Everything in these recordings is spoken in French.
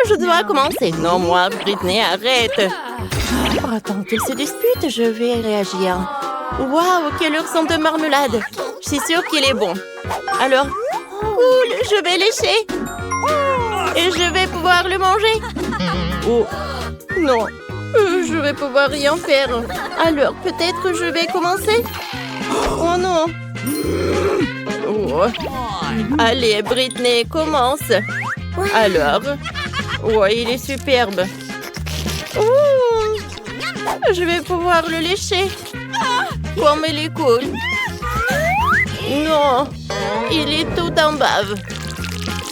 Je dois commencer. Non, moi, Britney, arrête. Oh, attends qu'elle se dispute, je vais réagir. Waouh, quelle heure de marmelade. Je suis sûre qu'il est bon. Alors, cool, je vais lécher. Et je vais pouvoir le manger. Oh, non. Je vais pouvoir rien faire. Alors, peut-être je vais commencer. Oh non. Oh. Allez, Britney, commence. Alors. Oh, il est superbe. Oh. Je vais pouvoir le lécher. Comme il est cool. Non. Il est tout en bave.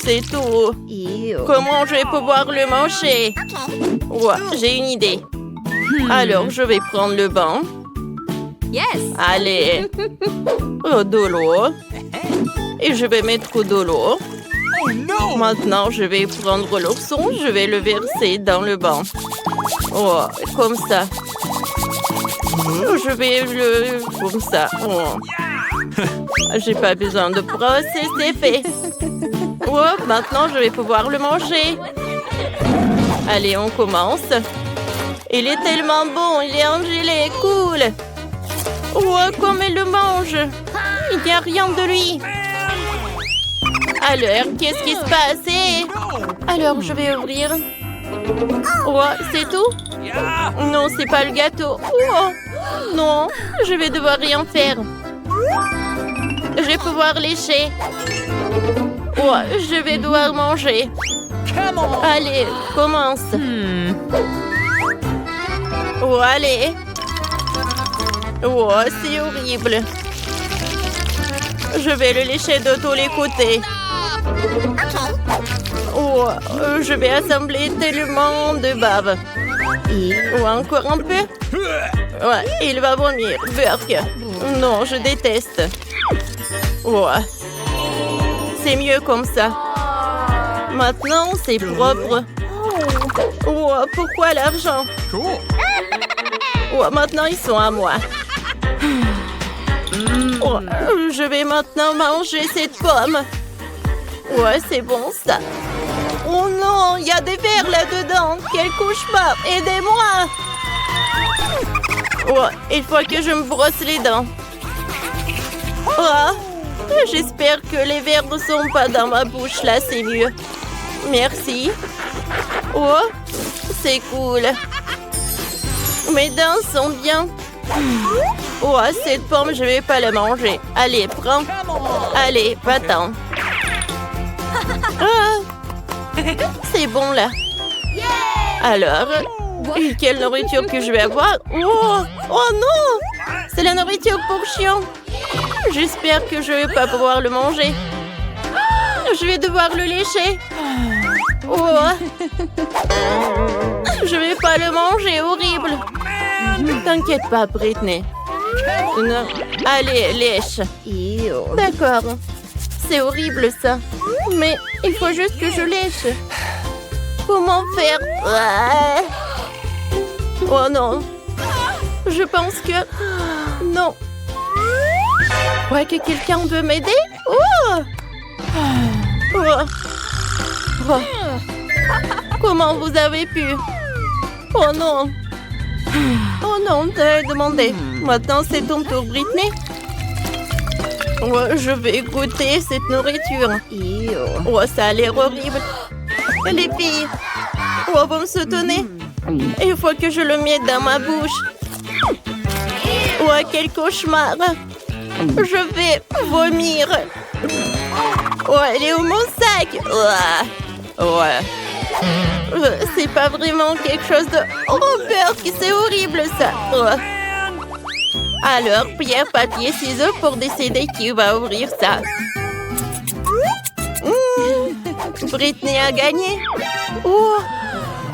C'est tout. Comment je vais pouvoir le manger? Ouais, j'ai une idée. Alors, je vais prendre le banc. Yes. Allez. De l'eau. Et je vais mettre de l'eau. Maintenant, je vais prendre l'ourson. Je vais le verser dans le banc. Oh, comme ça. Je vais le... Comme ça. Oh. J'ai pas besoin de brosse et c'est fait. Oh, maintenant, je vais pouvoir le manger. Allez, on commence. Il est tellement bon, il est engelé, cool. Oh, comme il le mange. Il n'y a rien de lui. Alors, qu'est-ce qui se passe? Alors, je vais ouvrir. Oh, c'est tout? Non, c'est pas le gâteau. Oh, non, je vais devoir rien faire. Je vais pouvoir lécher. Oh, je vais devoir manger. Allez, commence. Oh, allez. Oh, c'est horrible. Je vais le lécher de tous les côtés. Oh, je vais assembler tellement de bave. Oh, encore un peu. Ouais, il va vomir. Burk. Non, je déteste. Oh. C'est mieux comme ça. Maintenant, c'est propre. Oh, pourquoi l'argent? Oh, maintenant, ils sont à moi. Oh, je vais maintenant manger cette pomme. Ouais, c'est bon, ça. Oh non, il y a des vers là-dedans. Quel cauchemar. Aidez-moi. Oh, il faut que je me brosse les dents. Oh, j'espère que les vers ne sont pas dans ma bouche. Là, c'est mieux. Merci. Oh, c'est cool. Mes dents sont bien. Oh, cette pomme, je vais pas la manger. Allez, prends. Allez, va-t'en. Ah, c'est bon, là. Alors, quelle nourriture que je vais avoir? Oh, oh non! C'est la nourriture pour chien. J'espère que je vais pas pouvoir le manger. Je vais devoir le lécher. Oh. Je vais pas le manger, horrible. T'inquiète pas, Britney. Non. Allez, lèche. D'accord. C'est horrible, ça. Mais il faut juste que je lèche. Comment faire? Oh non. Je pense que... Non. Ouais, que quelqu'un veut m'aider? Oh! Oh! Oh! Comment vous avez pu? Oh non! Oh non, t'as demandé. Maintenant, c'est ton tour, Britney. Oh, je vais goûter cette nourriture. Oh, ça a l'air horrible. Les filles, oh, vous me soutenez? Il faut que je le mette dans ma bouche. Oh, quel cauchemar. Je vais vomir. Oh, elle est où mon sac? Ouais. C'est pas vraiment quelque chose de... Oh, Burk, c'est horrible, ça. Oh. Alors, pierre, papier, ciseaux pour décider qui va ouvrir ça. Britney a gagné. Oh,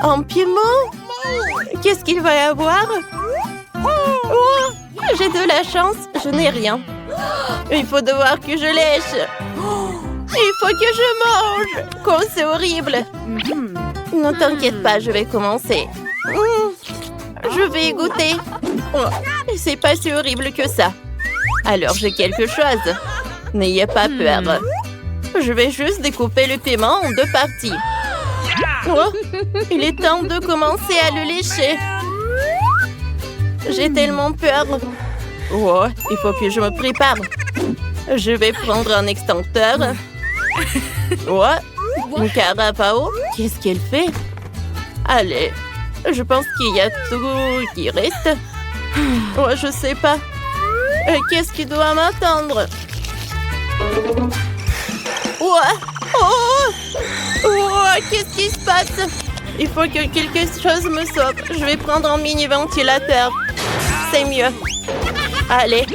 un piment. Qu'est-ce qu'il va y avoir? Oh, j'ai de la chance, je n'ai rien. Il faut devoir que je lèche. Il faut que je mange. Comme c'est horrible. Ne t'inquiète pas, je vais commencer. Je vais y goûter. Oh, c'est pas si horrible que ça. Alors j'ai quelque chose. N'ayez pas peur. Je vais juste découper le piment en 2 parties. Oh, il est temps de commencer à le lécher. J'ai tellement peur. Oh, il faut que je me prépare. Je vais prendre un extincteur. Oh, une carafe à eau. Qu'est-ce qu'elle fait? Allez, je pense qu'il y a tout qui reste. Oh, je sais pas. Qu'est-ce qui doit m'attendre? Oh, oh, oh, qu'est-ce qui se passe? Il faut que quelque chose me sauve. Je vais prendre un mini-ventilateur. C'est mieux. Allez.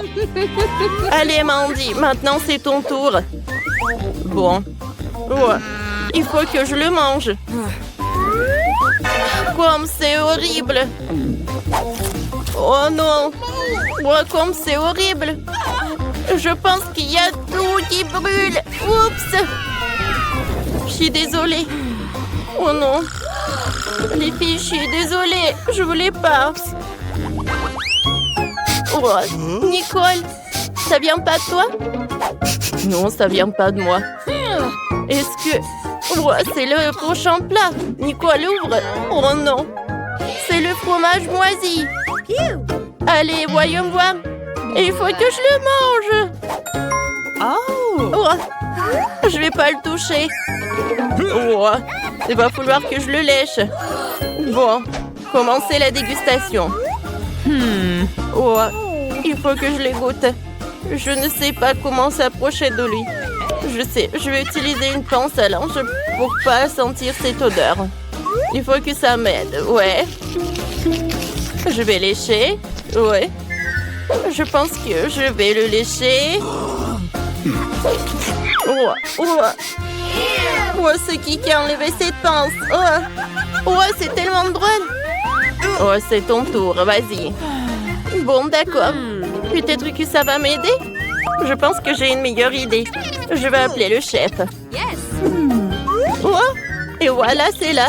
Allez, Mandy. Maintenant, c'est ton tour. Bon. Oh, il faut que je le mange. Comme c'est horrible. Oh non. Oh, comme c'est horrible. Je pense qu'il y a tout qui brûle. Oups. Je suis désolée. Oh non. Les filles, je suis désolée. Je voulais pas. Oh, Nicole, ça vient pas de toi? Non, ça vient pas de moi. Est-ce que... Oh, c'est le prochain plat. Nicole, ouvre. Oh non. C'est le fromage moisi. Allez, voyons voir. Il faut que je le mange. Oh, je vais pas le toucher. Oh, il va falloir que je le lèche. Bon, commencez la dégustation. Oh, il faut que je les goûte. Je ne sais pas comment s'approcher de lui. Je sais, je vais utiliser une pince à linge pour pas sentir cette odeur. Il faut que ça m'aide, ouais. Je vais lécher, ouais. Je pense que je vais le lécher. Oh, oh. Oh, c'est qui a enlevé cette pince? Oh, oh, c'est tellement drôle. Oh, c'est ton tour, vas-y. Bon, d'accord. Peut-être que ça va m'aider? Je pense que j'ai une meilleure idée. Je vais appeler le chef. Oh, et voilà, c'est là.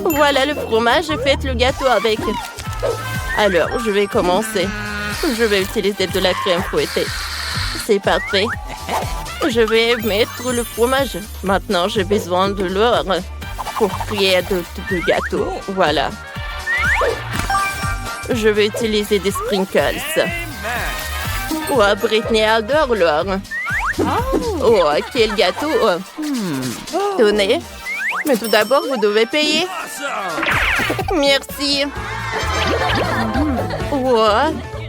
Voilà le fromage, faites le gâteau avec. Alors, je vais commencer. Je vais utiliser de la crème fouettée. C'est parfait. Je vais mettre le fromage. Maintenant, j'ai besoin de l'or pour créer du gâteau. Voilà. Je vais utiliser des sprinkles. Oh, Britney adore l'or. Oh, quel gâteau. Tenez. Mais tout d'abord, vous devez payer. Merci. Oh,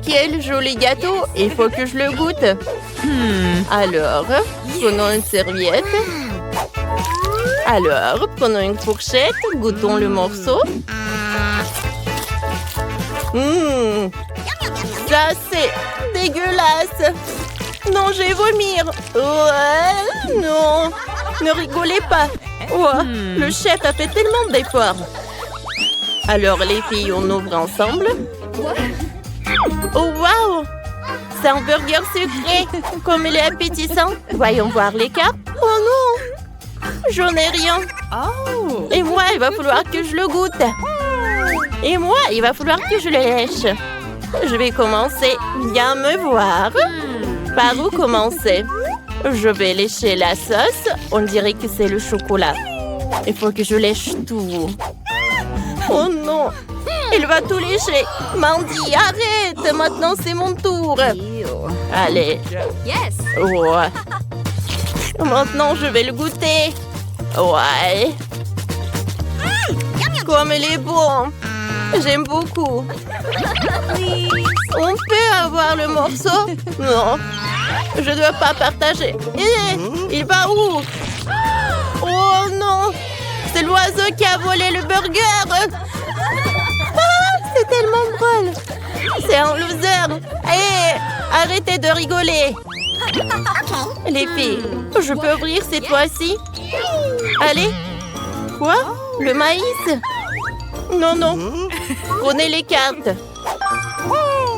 quel joli gâteau. Il faut que je le goûte. Alors, prenons une serviette. Alors, prenons une fourchette. Goûtons le morceau. Ça, c'est dégueulasse. Non, je vais vomir. Ouais, non. Ne rigolez pas. Oh, le chef a fait tellement d'efforts. Alors, les filles, on ouvre ensemble. Oh, waouh! C'est un burger sucré. Comme il est appétissant. Voyons voir les cartes. Oh non! J'en ai rien. Et moi, il va falloir que je le goûte. Et moi, il va falloir que je le lèche. Je vais commencer. Viens me voir. Par où commencer? Je vais lécher la sauce. On dirait que c'est le chocolat. Il faut que je lèche tout. Oh non! Il va tout lécher. Mandy, arrête! Maintenant, c'est mon tour. Allez. Oh. Maintenant, je vais le goûter. Ouais. Comme il est bon. J'aime beaucoup. On peut avoir le morceau? Non. Je dois pas partager. Il va où? Oh non! C'est l'oiseau qui a volé le burger! C'est tellement drôle! C'est un loser! Hé! Arrêtez de rigoler! Les filles, je peux ouvrir cette fois-ci? Allez! Quoi? Le maïs? Non, non! Prenez les cartes!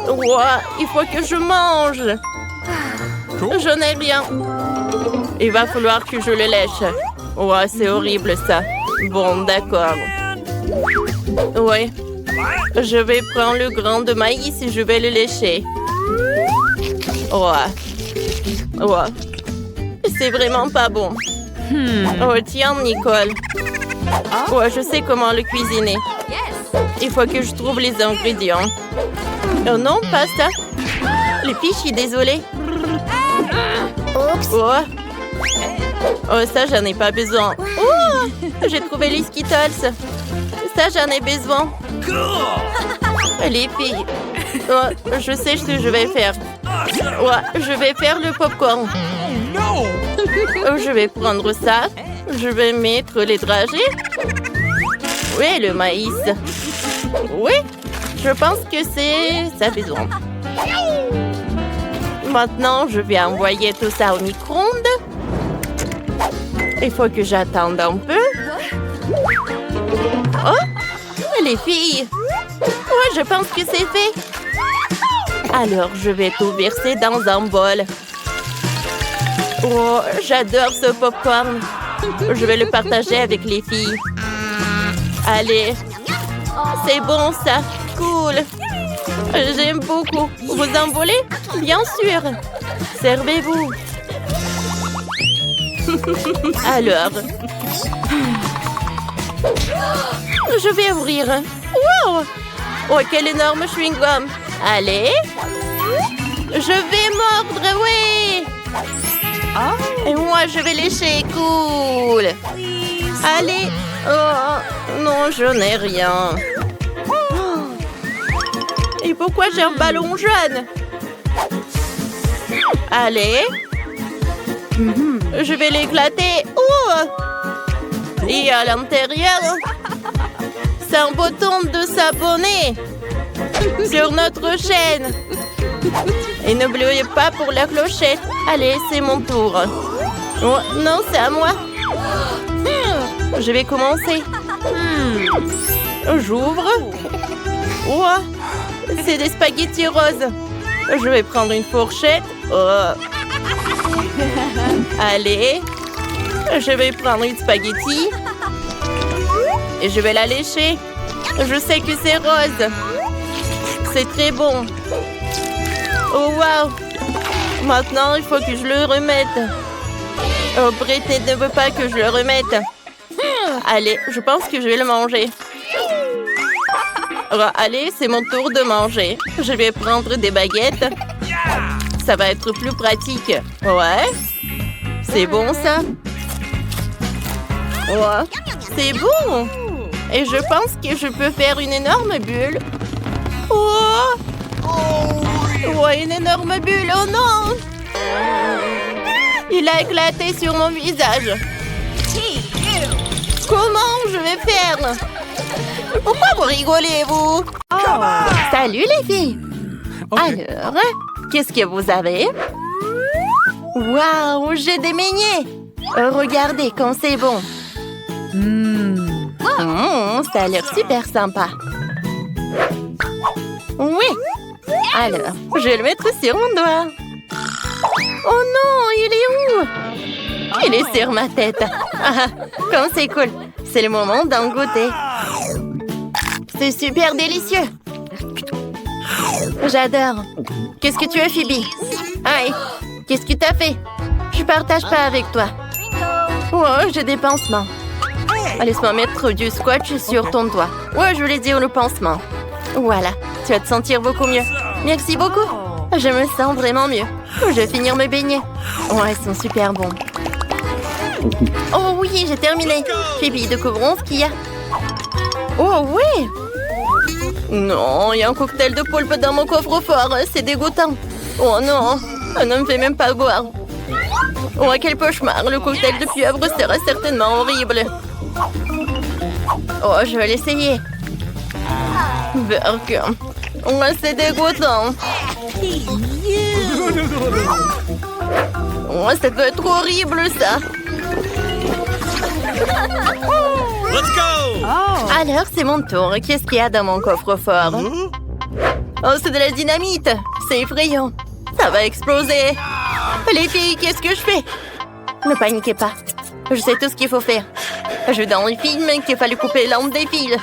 Ouah, il faut que je mange! Je n'ai rien! Il va falloir que je le lèche! Ouais, c'est horrible ça! Bon, d'accord! Ouais! Je vais prendre le grain de maïs et je vais le lécher. Ouais. Ouais. C'est vraiment pas bon. Oh, tiens, Nicole. Ouais, je sais comment le cuisiner. Il faut que je trouve les ingrédients. Oh non, pas ça. Les filles, je suis désolée. Oh. Oh, ça, j'en ai pas besoin. Oh, j'ai trouvé les Skittles. Ça, j'en ai besoin. Les filles. Oh, je sais ce que je vais faire. Ouais, je vais faire le popcorn. Oh, je vais prendre ça. Je vais mettre les dragées. Oui, le maïs. Oui, je pense que c'est ça besoin. Maintenant, je vais envoyer tout ça au micro-ondes. Il faut que j'attende un peu. Oh, les filles. Ouais, je pense que c'est fait. Alors, je vais tout verser dans un bol. Oh, j'adore ce popcorn. Je vais le partager avec les filles. Allez. C'est bon, ça. Cool. J'aime beaucoup. Vous en voulez? Bien sûr. Servez-vous. Alors. Je vais ouvrir. Wow! Oh, quel énorme chewing-gum. Allez. Je vais mordre, oui. Et moi, je vais lécher. Cool. Allez. Oh, non, je n'ai rien. Et pourquoi j'ai un ballon jaune? Allez. Je vais l'éclater. Oh! Et à l'intérieur, c'est un bouton de s'abonner sur notre chaîne. Et n'oubliez pas pour la clochette. Allez, c'est mon tour. Oh, non, c'est à moi. Je vais commencer. J'ouvre. Oh, c'est des spaghettis roses. Je vais prendre une fourchette. Oh. Allez. Je vais prendre une spaghetti. Et je vais la lécher. Je sais que c'est rose. C'est très bon. Oh, wow. Maintenant, il faut que je le remette. Oh, Britney ne veut pas que je le remette. Allez, je pense que je vais le manger. Oh, allez, c'est mon tour de manger. Je vais prendre des baguettes. Ça va être plus pratique. Ouais. C'est bon, ça. Ouais. C'est bon. Et je pense que je peux faire une énorme bulle. Oh. Ouais, une énorme bulle. Oh non. Il a éclaté sur mon visage. Comment je vais faire? Pourquoi vous rigolez, vous? Salut, les filles. Alors, qu'est-ce que vous avez? Waouh, j'ai des beignets. Regardez comme c'est bon. Ça a l'air super sympa. Oui. Alors, je vais le mettre sur mon doigt. Oh non, il est où? Il est sur ma tête. Ah, comme c'est cool. C'est le moment d'en goûter. C'est super délicieux. J'adore. Qu'est-ce que tu as, Phoebe? Aïe, qu'est-ce que tu as fait? Je partage pas avec toi. Oh, j'ai des pansements. Laisse-moi mettre du scotch sur ton doigt. Ouais, je voulais dire le pansement. Voilà, tu vas te sentir beaucoup mieux. Merci beaucoup. Je me sens vraiment mieux. Je vais finir mes beignets. Oh, ils sont super bons. Oh oui, j'ai terminé. Phoebe, découvrons ce qu'il y a. Oh oui. Non, il y a un cocktail de poulpe dans mon coffre-fort. C'est dégoûtant. Oh non, ça ne me fait même pas boire. Oh, quel cauchemar. Le cocktail de pieuvre sera certainement horrible. Oh, je vais l'essayer. Burk. Oh, c'est dégoûtant. Oh, ça peut être horrible, ça. Let's go! Alors, c'est mon tour. Qu'est-ce qu'il y a dans mon coffre-fort? Oh, c'est de la dynamite. C'est effrayant. Ça va exploser. Les filles, qu'est-ce que je fais? Ne paniquez pas. Je sais tout ce qu'il faut faire. Je vu dans le film qu'il fallait couper l'âme des fils.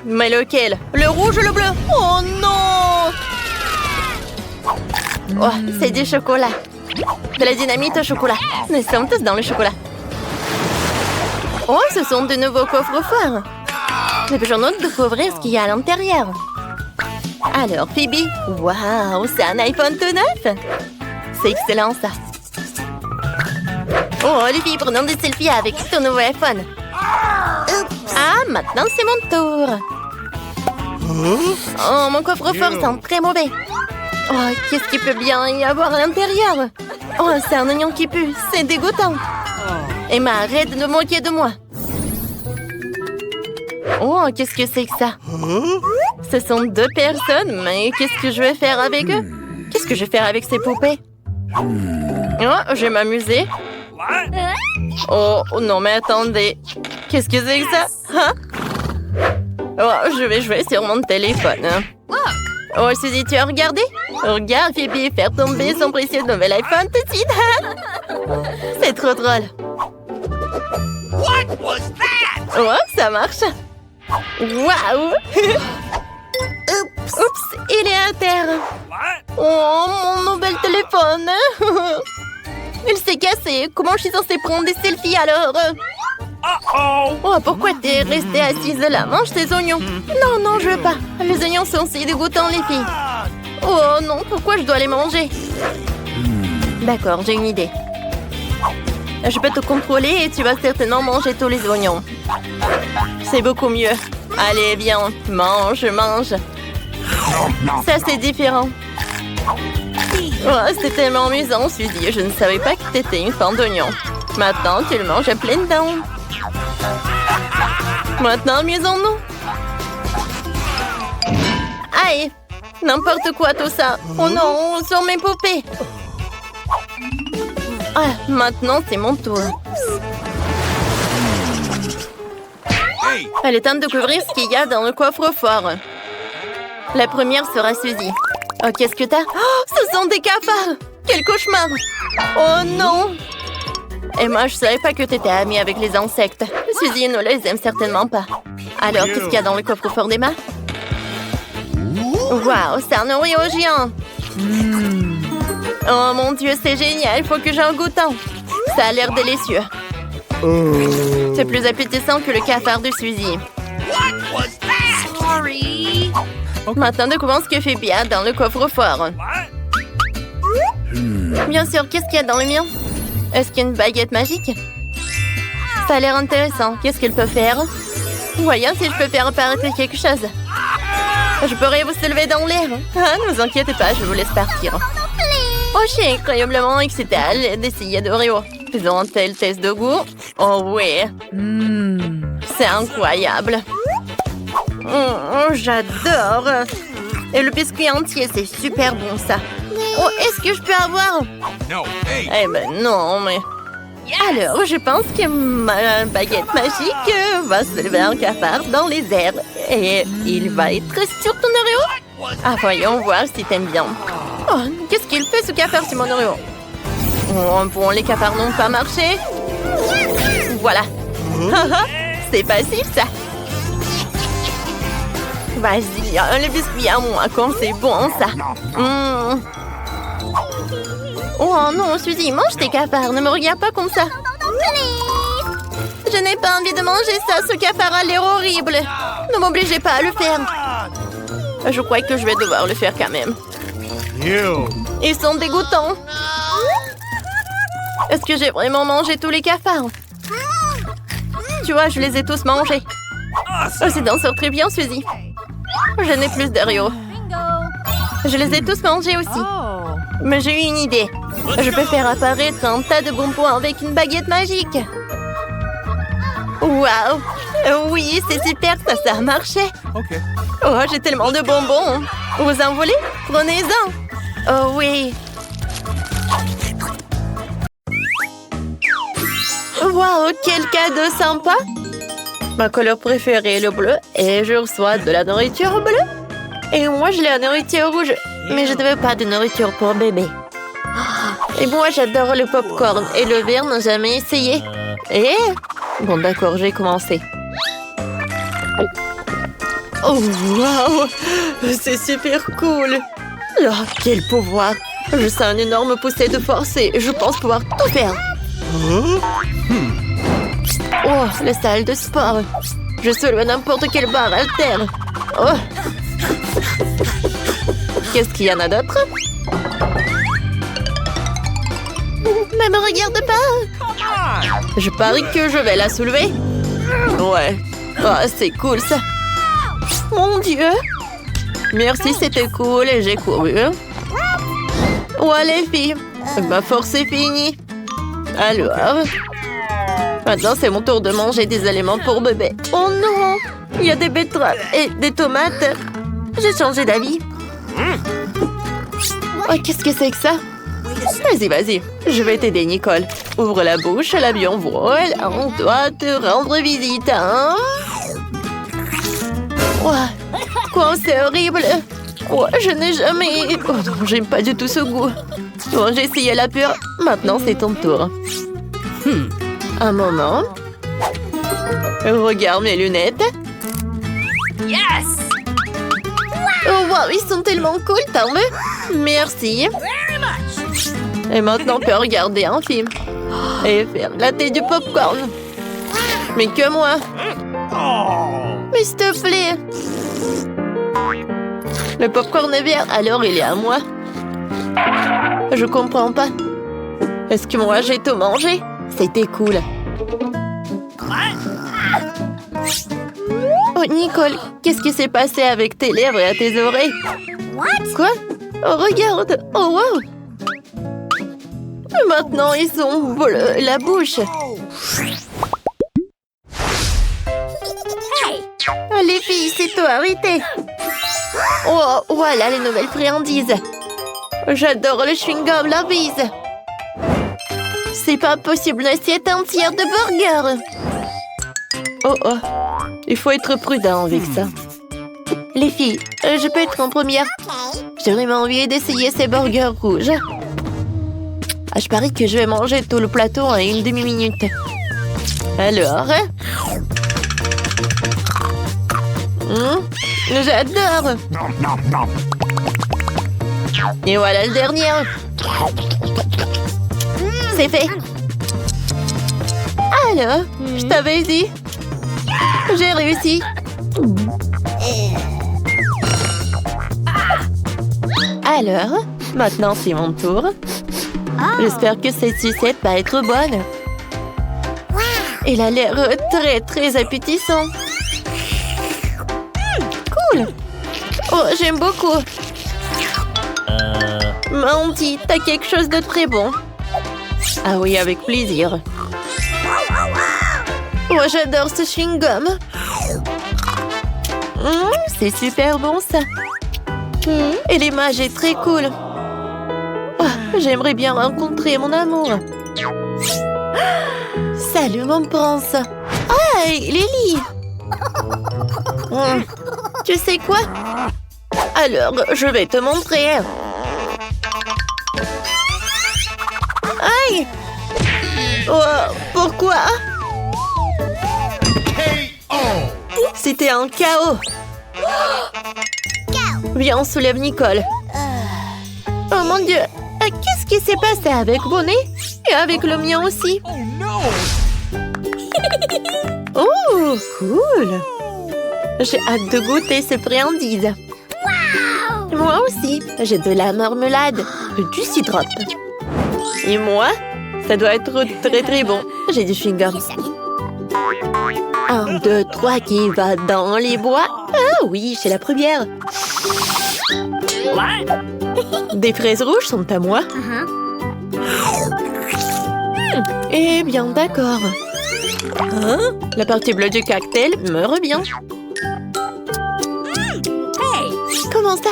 Mais lequel? Le rouge ou le bleu? Oh non! Oh, c'est du chocolat. De la dynamite au chocolat. Nous sommes tous dans le chocolat. Oh, ce sont de nouveaux coffres forts. J'ai besoin de découvrir ce qu'il y a à l'intérieur. Alors, Phoebe, waouh, c'est un iPhone tout neuf. C'est excellent, ça. Oh, les filles, prenons des selfies avec ton nouveau iPhone. Ah, maintenant, c'est mon tour. Oh, mon coffre-fort sent très mauvais. Oh, qu'est-ce qu'il peut bien y avoir à l'intérieur? Oh, c'est un oignon qui pue, c'est dégoûtant. Emma, arrête de moquer de moi. Oh, qu'est-ce que c'est que ça? Ce sont 2 personnes, mais qu'est-ce que je vais faire avec eux? Qu'est-ce que je vais faire avec ces poupées? Oh, je vais m'amuser. Oh, non, mais attendez. Qu'est-ce que c'est que ça? Hein? Oh, je vais jouer sur mon téléphone. Oh, Suzy, tu as regardé? Regarde, Phoebe, faire tomber son précieux nouvel iPhone tout de suite. C'est trop drôle. Oh, ça marche. Waouh! Oups, il est à terre. Oh, mon nouvel téléphone. Il s'est cassé. Comment je suis censée prendre des selfies alors? Oh, pourquoi t'es restée assise là? Mange tes oignons. Non, non, je veux pas. Les oignons sont si dégoûtants, les filles. Oh non, pourquoi je dois les manger? D'accord, j'ai une idée. Je peux te contrôler et tu vas certainement manger tous les oignons. C'est beaucoup mieux. Allez, viens, mange, mange. Ça, c'est différent. Oh, c'est tellement amusant, Suzy. Je ne savais pas que t'étais une fan d'oignons. Maintenant, tu le manges à pleines dents. Maintenant, amusons-nous. Aïe! N'importe quoi, tout ça. Oh non, sur mes poupées. Ah, maintenant, c'est mon tour. Elle est temps de découvrir ce qu'il y a dans le coffre-fort. La première sera Suzy. Oh, qu'est-ce que t'as? Oh, ce sont des cafards! Quel cauchemar! Oh non! Emma, je savais pas que t'étais amie avec les insectes. Suzy ne les aime certainement pas. Alors, qu'est-ce qu'il y a dans le coffre-fort d'Emma? Waouh, c'est un Oreo géant! Oh mon Dieu, c'est génial! Il faut que j'en goûte un. Ça a l'air délicieux. C'est plus appétissant que le cafard de Suzy. Maintenant, découvrons ce que Phoebe a dans le coffre-fort. Bien sûr, qu'est-ce qu'il y a dans le mien? Est-ce qu'il y a une baguette magique? Ça a l'air intéressant. Qu'est-ce qu'elle peut faire? Voyons si je peux faire apparaître quelque chose. Je pourrais vous soulever dans l'air. Ah, ne vous inquiétez pas, je vous laisse partir. Oh, je suis incroyablement excitée d'essayer d'Oreo. Faisons un tel test de goût. Oh oui. C'est incroyable. Oh, j'adore. Et le biscuit entier, c'est super bon, ça. Oh, est-ce que je peux avoir? Eh ben non, mais... Alors, je pense que ma baguette magique va soulever un cafard dans les airs. Et il va être sur ton Oreo. Ah, voyons voir si t'aimes bien. Oh, qu'est-ce qu'il fait, ce cafard, sur mon Oreo? Oh, bon, les cafards n'ont pas marché. Voilà. C'est facile, ça. Vas-y, le biscuit à moi, quand c'est bon, ça. Oh non, Suzy, mange tes cafards, ne me regarde pas comme ça. Je n'ai pas envie de manger ça, ce cafard a l'air horrible. Ne m'obligez pas à le faire. Je crois que je vais devoir le faire quand même. Ils sont dégoûtants. Est-ce que j'ai vraiment mangé tous les cafards? Tu vois, je les ai tous mangés. Oh, c'est d'en sortir bien, Suzy. Je n'ai plus d'Oreo. Je les ai tous mangés aussi. Mais j'ai eu une idée. Je peux faire apparaître un tas de bonbons avec une baguette magique. Waouh! Oui, c'est super, ça a marché. Oh, j'ai tellement de bonbons. Vous en voulez? Prenez-en. Oh oui. Waouh, quel cadeau sympa. Ma couleur préférée est le bleu et je reçois de la nourriture bleue. Et moi, je l'ai la nourriture rouge. Mais je ne veux pas de nourriture pour bébé. Et moi, j'adore le popcorn et le verre n'a jamais essayé. Et... Bon, d'accord, j'ai commencé. Oh, waouh! C'est super cool! Oh, quel pouvoir! Je sens une énorme poussée de force et je pense pouvoir tout faire. Oh, la salle de sport. Je soulève n'importe quelle barre haltère. Oh. Qu'est-ce qu'il y en a d'autre? Mais me regarde pas. Je parie que je vais la soulever. Ouais. Oh, c'est cool ça. Mon Dieu. Merci, c'était cool et j'ai couru. Ouais les filles, ma force est finie. Alors, maintenant c'est mon tour de manger des aliments pour bébé. Oh non, il y a des betteraves et des tomates. J'ai changé d'avis. Oh, qu'est-ce que c'est que ça? Vas-y, vas-y, je vais t'aider Nicole. Ouvre la bouche, l'avion vole. On doit te rendre visite, hein? Ouais. Quoi, c'est horrible. Ouais, je n'ai jamais... Oh non, j'aime pas du tout ce goût. Bon, j'ai essayé la pure. Maintenant, c'est ton tour. Un moment. Regarde mes lunettes. Yes! Oh, wow, ils sont tellement cool, t'en veux? Merci. Very much! Et maintenant, on peut regarder un film. Et faire la thé du popcorn. Mais que moi. Mais s'il te plaît. Le popcorn est vert, alors il est à moi. Je comprends pas. Est-ce que moi j'ai tout mangé? C'était cool. Oh Nicole, qu'est-ce qui s'est passé avec tes lèvres et à tes oreilles? Quoi? Oh regarde! Oh wow! Maintenant ils sont bleus, la bouche. Oh, les filles, c'est toi, arrêtez! Oh, voilà les nouvelles friandises. J'adore le chewing-gum, la bise. C'est pas possible, une assiette entière de burgers. Oh, oh. Il faut être prudent avec ça. Les filles, je peux être en première? J'ai vraiment envie d'essayer ces burgers rouges. Ah, je parie que je vais manger tout le plateau en une demi-minute. Alors? J'adore! Et voilà le dernier. C'est fait. Alors, je t'avais dit. J'ai réussi. Alors, maintenant c'est mon tour. J'espère que cette sucette va être bonne. Elle a l'air très très appétissant. Cool. Oh, j'aime beaucoup. Mandy, t'as quelque chose de très bon. Ah oui, avec plaisir. Oh, j'adore ce chewing-gum. C'est super bon, ça. Et l'image est très cool. Oh, j'aimerais bien rencontrer mon amour. Salut, mon prince. Hey, Lily. Tu sais quoi? Alors, je vais te montrer. Aïe! Oh, pourquoi? C'était un chaos. Viens, on soulève Nicole. Oh mon Dieu! Qu'est-ce qui s'est passé avec Bonnet? Et avec le mien aussi? Oh, cool! J'ai hâte de goûter ces friandises. Moi aussi, j'ai de la marmelade, du syrup. Et moi, ça doit être très très bon. J'ai du chewing-gum. 1, 2, 3, qui va dans les bois? Ah oui, c'est la première. Des fraises rouges sont à moi. Eh bien, d'accord. La partie bleue du cocktail me revient. Comment ça?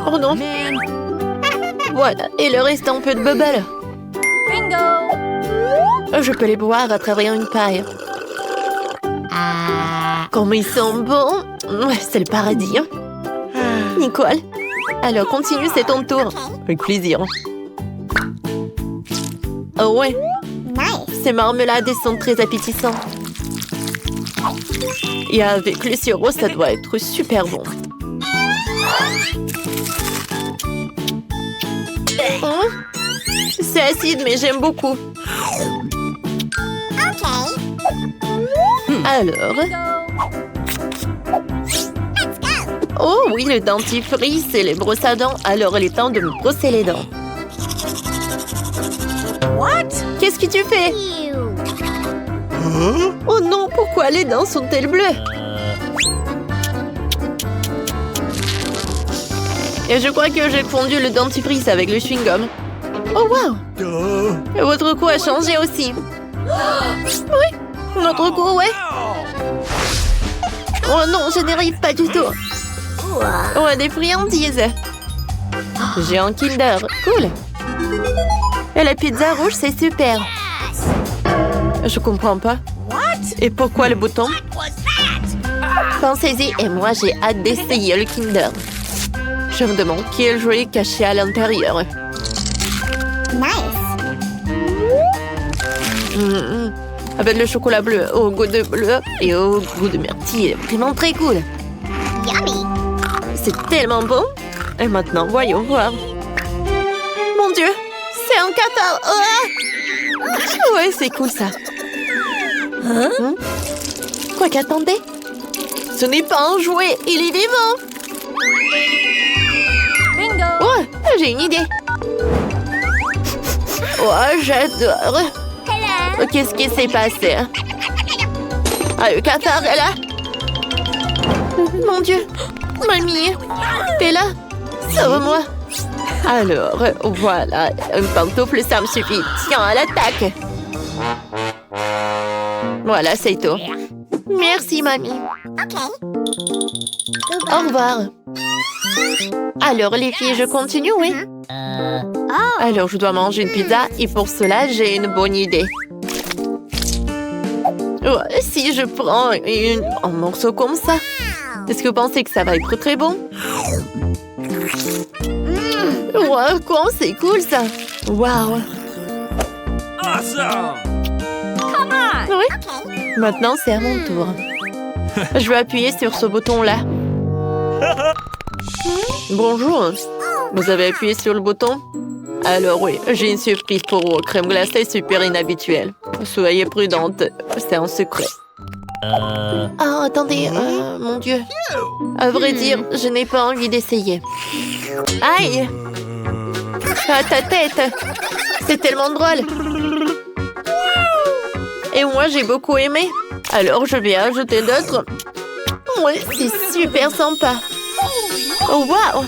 Oh non. Voilà, et le restant un peu de bubble. Bingo! Je peux les boire à travers une paille. Comme ils sont bons. C'est le paradis. Nicole, alors continue, c'est ton tour. Avec plaisir. Oh ouais. Ces marmelades sont très appétissantes. Et avec le sirop, ça doit être super bon. C'est acide, mais j'aime beaucoup. Alors... Oh oui, le dentifrice et les brosses à dents. Alors, il est temps de me brosser les dents. What? Qu'est-ce que tu fais? Oh non, pourquoi les dents sont-elles bleues? Et je crois que j'ai fondu le dentifrice avec le chewing-gum. Oh wow! Et votre cou a changé aussi. Oui, notre cou, ouais. Oh non, je n'y arrive pas du tout. Oh, des friandises. J'ai un Kinder. Cool. Et la pizza rouge, c'est super. Je comprends pas. Et pourquoi le bouton? Pensez-y, et moi, j'ai hâte d'essayer le Kinder. Je me demande quel jouet est caché à l'intérieur. Avec le chocolat bleu au goût de bleu et au goût de myrtille. Vraiment très cool. C'est tellement bon. Et maintenant, voyons voir. Mon Dieu, c'est un cathare. Oh ouais, c'est cool ça. Quoi qu'attendez? Ce n'est pas un jouet, il est vivant. Bingo! Oh, j'ai une idée. Oh, j'adore. Oh, qu'est-ce qui s'est passé? Ah, le cathare est là. Mon Dieu. Mamie, t'es là? Sauve-moi. Alors, voilà. Une pantoufle, ça me suffit. Tiens, à l'attaque. Voilà, c'est tout. Merci, mamie. Au revoir. Alors, les filles, je continue, oui? Alors, je dois manger une pizza et pour cela, j'ai une bonne idée. Oh, si je prends un morceau comme ça, est-ce que vous pensez que ça va être très bon? Wow, quoi, c'est cool ça! Wow! Awesome! Oui? Maintenant, c'est à mon tour. Je vais appuyer sur ce bouton-là. Bonjour. Vous avez appuyé sur le bouton? Alors oui, j'ai une surprise pour vous. Crème glacée super inhabituelle. Soyez prudente, c'est un secret. Ah, attendez, mon Dieu. À vrai dire, je n'ai pas envie d'essayer. Aïe! À ta tête! C'est tellement drôle! Et moi, j'ai beaucoup aimé. Alors, je vais ajouter d'autres. Ouais, c'est super sympa. Oh, wow!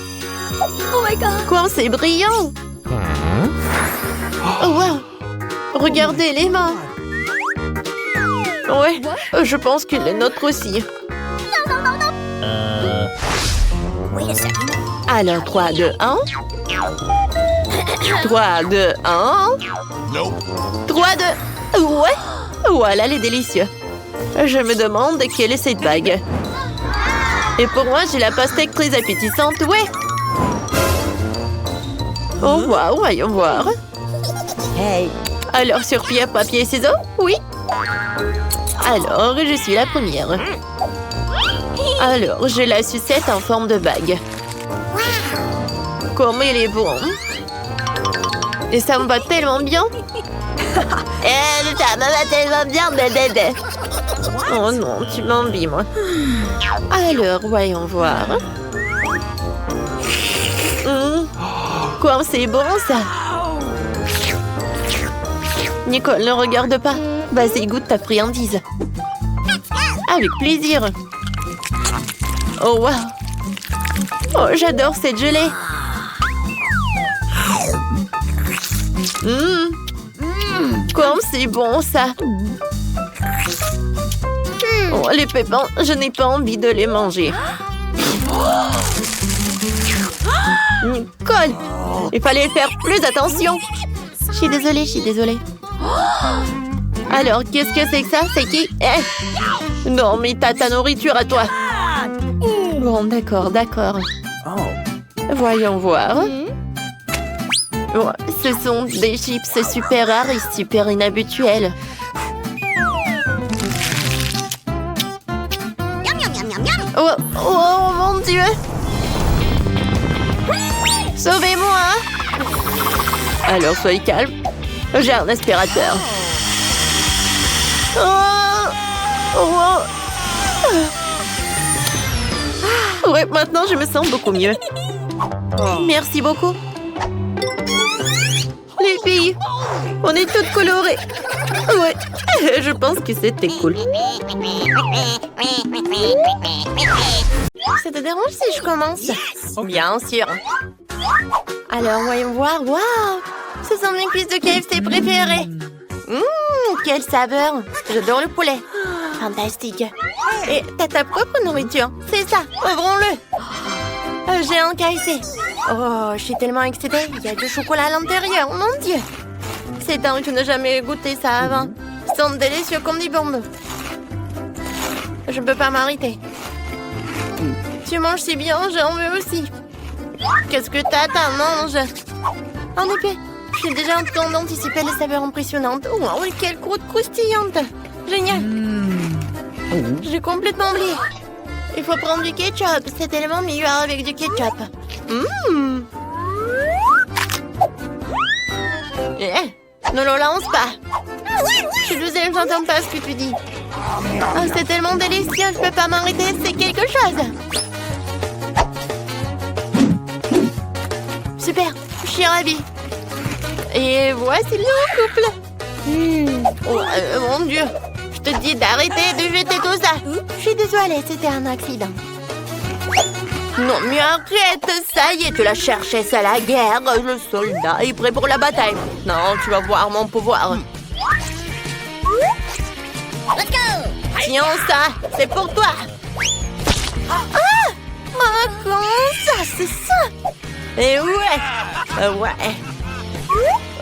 Oh my god! Quoi, c'est brillant! Oh, wow! Regardez les mains! Ouais, je pense que les nôtres aussi. Alors, 3, 2, 1. 3, 2, 1. 3, 2... Ouais! Voilà les délicieux. Je me demande quelle est cette bague. Et pour moi, j'ai la pastèque très appétissante, ouais! Oh, waouh, voyons voir. Hey! Alors, sur pierre, papier, ciseaux? Oui. Alors, je suis la première. Alors, j'ai la sucette en forme de bague. Comme il est bon. Et ça me va tellement bien. Ça me va tellement bien, bébé. Oh non, tu m'envies, Alors, voyons voir. Quoi, c'est bon, ça? Nicole, ne regarde pas. Vas-y, goûte ta friandise. Avec plaisir. Oh, wow. Oh, j'adore cette gelée. Comme c'est bon, ça. Oh, les pépins, je n'ai pas envie de les manger. Nicole, il fallait faire plus attention. Je suis désolée. Alors, qu'est-ce que c'est que ça? C'est qui? Non, mais t'as ta nourriture à toi. Bon, d'accord. Voyons voir. Oh, ce sont des chips super rares et super inhabituels. Oh mon Dieu! Sauvez-moi! Alors, soyez calme. J'ai un aspirateur. Oh! Oh. Ouais, maintenant je me sens beaucoup mieux. Merci beaucoup. Les filles, on est toutes colorées. Ouais, je pense que c'était cool. Ça te dérange si je commence? Bien sûr. Alors, voyons voir. Waouh! Ce sont mes cuisses de KFC préférées. Quelle saveur! J'adore le poulet. Fantastique. Et t'as ta propre nourriture. C'est ça, ouvrons-le. J'ai un KFC. Oh, je suis tellement excitée. Il y a du chocolat à l'intérieur, mon Dieu. C'est dingue, je n'ai jamais goûté ça avant. Ils sont délicieux comme des bonbons. Je ne peux pas m'arrêter. Tu manges si bien, j'en veux aussi. Qu'est-ce que t'attends, mange. En effet, je suis déjà en train d'anticiper les saveurs impressionnantes. Wow, quelle croûte croustillante. Génial. J'ai complètement oublié. Il faut prendre du ketchup. C'est tellement meilleur avec du ketchup. Ne le lance pas. Je suis désolée, je n'entends pas ce que tu dis. Oh, c'est tellement délicieux, je peux pas m'arrêter, c'est quelque chose. Super, je suis ravie. Et voici le couple. Oh, mon Dieu, je te dis d'arrêter de jeter tout ça. Je suis désolée, c'était un accident. Non, mais arrête, ça y est, tu l'as cherché, c'est la guerre. Le soldat est prêt pour la bataille. Non, tu vas voir mon pouvoir. Let's go! Tiens ça, c'est pour toi. Comment ça, c'est ça? Et ouais.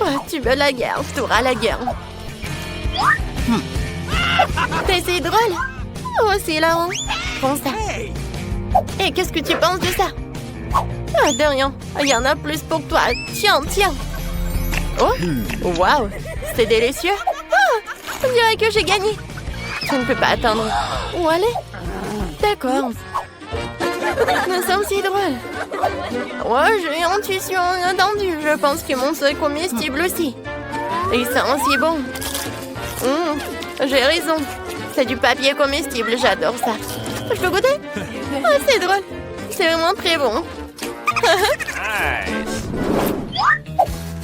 Oh, tu veux la guerre, tu auras la guerre. C'est drôle. Oh, c'est là. Prends ça. Et qu'est-ce que tu penses de ça? De rien. Il y en a plus pour toi. Tiens. Oh, waouh. C'est délicieux. On dirait que j'ai gagné. Tu ne peux pas attendre. Où aller? D'accord. C'est aussi drôle. Ouais, j'ai intuition inattendue. Je pense que mon seul comestible aussi. Et c'est aussi bon. J'ai raison. C'est du papier comestible, j'adore ça. Je peux goûter? C'est drôle. C'est vraiment très bon.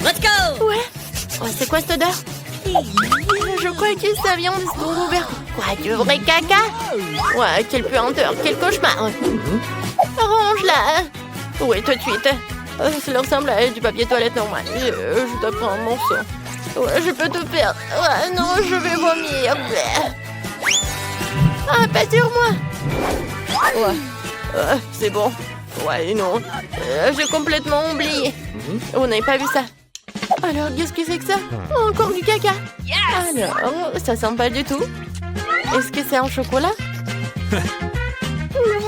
Let's go! Ouais. Oh, c'est quoi cette odeur? Je crois que ça vient de ce bon ouvert. Quoi, du vrai caca? Ouais, quelle puanteur, quel cauchemar. Range-la. Oui, tout de suite. Cela ressemble à du papier toilette normal. Je dois prendre un morceau. Ouais, je peux tout faire. Ouais, non, je vais vomir. Ah, pas sur moi. Ouais, c'est bon. Ouais, non. J'ai complètement oublié. On n'avait pas vu ça. Alors, qu'est-ce que c'est que ça? Encore du caca. Alors, ça sent pas du tout. Est-ce que c'est en chocolat?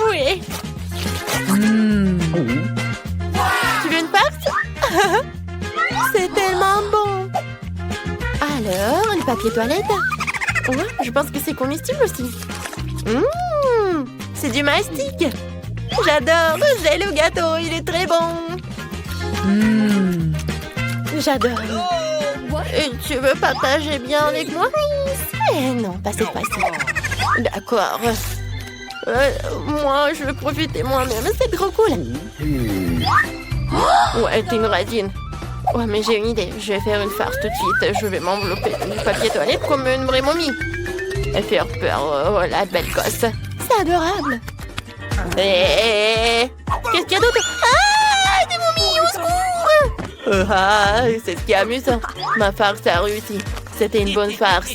Oui. Tu veux une farce? C'est tellement bon. Alors, le papier toilette? Ouais, je pense que c'est comestible aussi. C'est du mastic. J'adore, j'ai le gâteau, il est très bon. J'adore. Et tu veux partager bien avec moi? Non, pas cette fois-ci. D'accord. Moi, je veux profiter moi-même, c'est trop cool. Ouais, t'es une radine. Ouais, mais j'ai une idée. Je vais faire une farce tout de suite. Je vais m'envelopper du papier toilette comme une vraie momie. Et faire peur, oh, la belle gosse. C'est adorable. Et... qu'est-ce qu'il y a d'autre? Ah, des momies, au secours! C'est ce qui est amusant. Ma farce a réussi. C'était une bonne farce.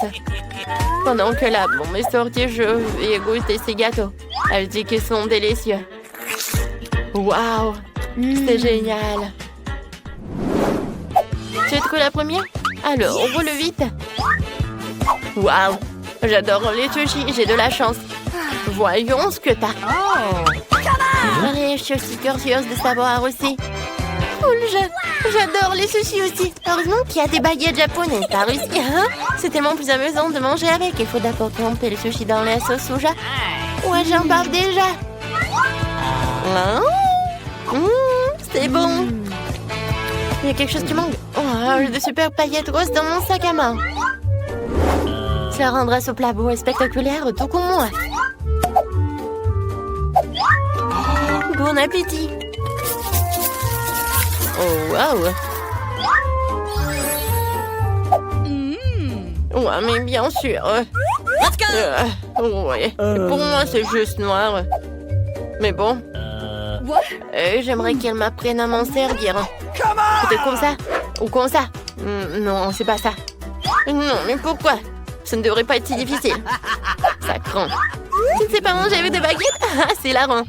Pendant que la bombe est sortie, je vais goûter ces gâteaux. Elle dit qu'ils sont délicieux. Waouh! C'est génial. Tu es trop la première? Alors, roule vite. Waouh! J'adore les sushis, j'ai de la chance. Voyons ce que t'as. Allez, je suis aussi curieuse de savoir aussi. Cool, j'adore les sushis aussi. Heureusement qu'il y a des baguettes japonaises. T'as réussi, hein? C'est tellement plus amusant de manger avec. Il faut d'abord tremper les sushis dans la sauce soja. Ouais, j'en parle déjà. C'est bon. Il y a quelque chose qui manque. Oh, j'ai de super paillettes roses dans mon sac à main. Ça rendra ce plat beau et spectaculaire, tout comme moi. Bon appétit. Oh, wow. Ouais, mais bien sûr. Let's go! Ouais. Pour moi, c'est juste noir. Mais bon. J'aimerais qu'elle m'apprenne à m'en servir. Peut-être comme ça. Ou comme ça. Non, c'est pas ça. Non, mais pourquoi? Ça ne devrait pas être si difficile. Ça craint. Tu ne sais pas manger avec des baguettes? Ah, c'est hilarant.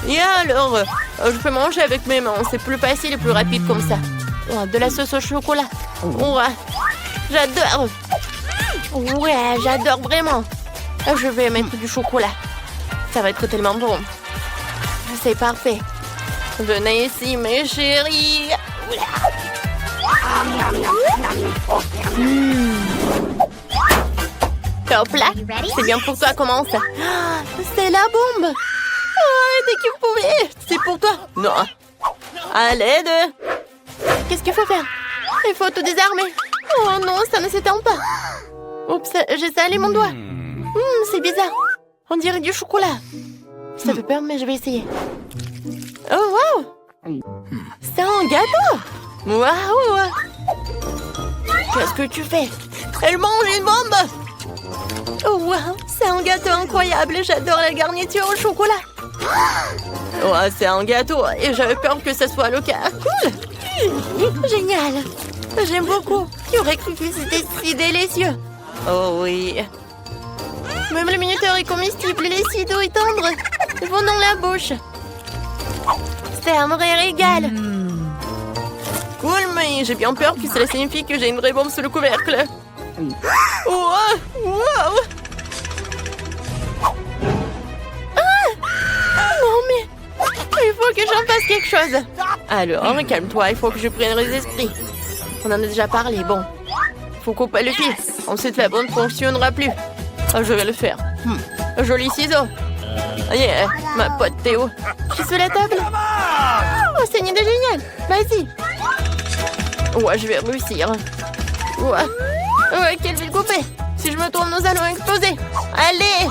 Et alors, je peux manger avec mes mains. C'est plus facile et plus rapide comme ça. Oh, de la sauce au chocolat. Ouais, j'adore. Ouais, j'adore vraiment. Je vais mettre du chocolat. Ça va être tellement bon. C'est parfait. Venez ici, mes chéris. Top là. C'est bien pour toi, commence. C'est la bombe. Oh, dès que vous pouvez. C'est pour toi. Non. À l'aide. Qu'est-ce qu'il faut faire? Il faut te désarmer. Oh non, ça ne s'éteint pas. Oups, j'ai salé mon doigt. C'est bizarre. On dirait du chocolat. Ça fait peur, mais je vais essayer. Oh, wow! C'est un gâteau! Waouh! Qu'est-ce que tu fais? Elle mange une bombe! Oh, wow! C'est un gâteau incroyable. J'adore la garniture au chocolat. Oh, c'est un gâteau et j'avais peur que ce soit le cas. Cool! Génial! J'aime beaucoup. Qui aurait cru que c'était si délicieux? Oh oui. Même le minuteur est comestible et les si doux et tendres vont dans la bouche. C'est un vrai régal. Cool, mais j'ai bien peur que cela signifie que j'ai une vraie bombe sous le couvercle. Wow! Wow! Non, mais il faut que j'en fasse quelque chose. Alors, calme-toi, il faut que je prenne les esprits. On en a déjà parlé, bon. Faut couper le fil. Ensuite, la bombe ne fonctionnera plus. Oh, je vais le faire. Joli ciseau. Yeah, ma pote Théo. Je suis sur la table. Oh, c'est une idée géniale. Vas-y. Ouais, je vais réussir. Ouais, quelle ville couper. Si je me tourne, nous allons exploser. Allez.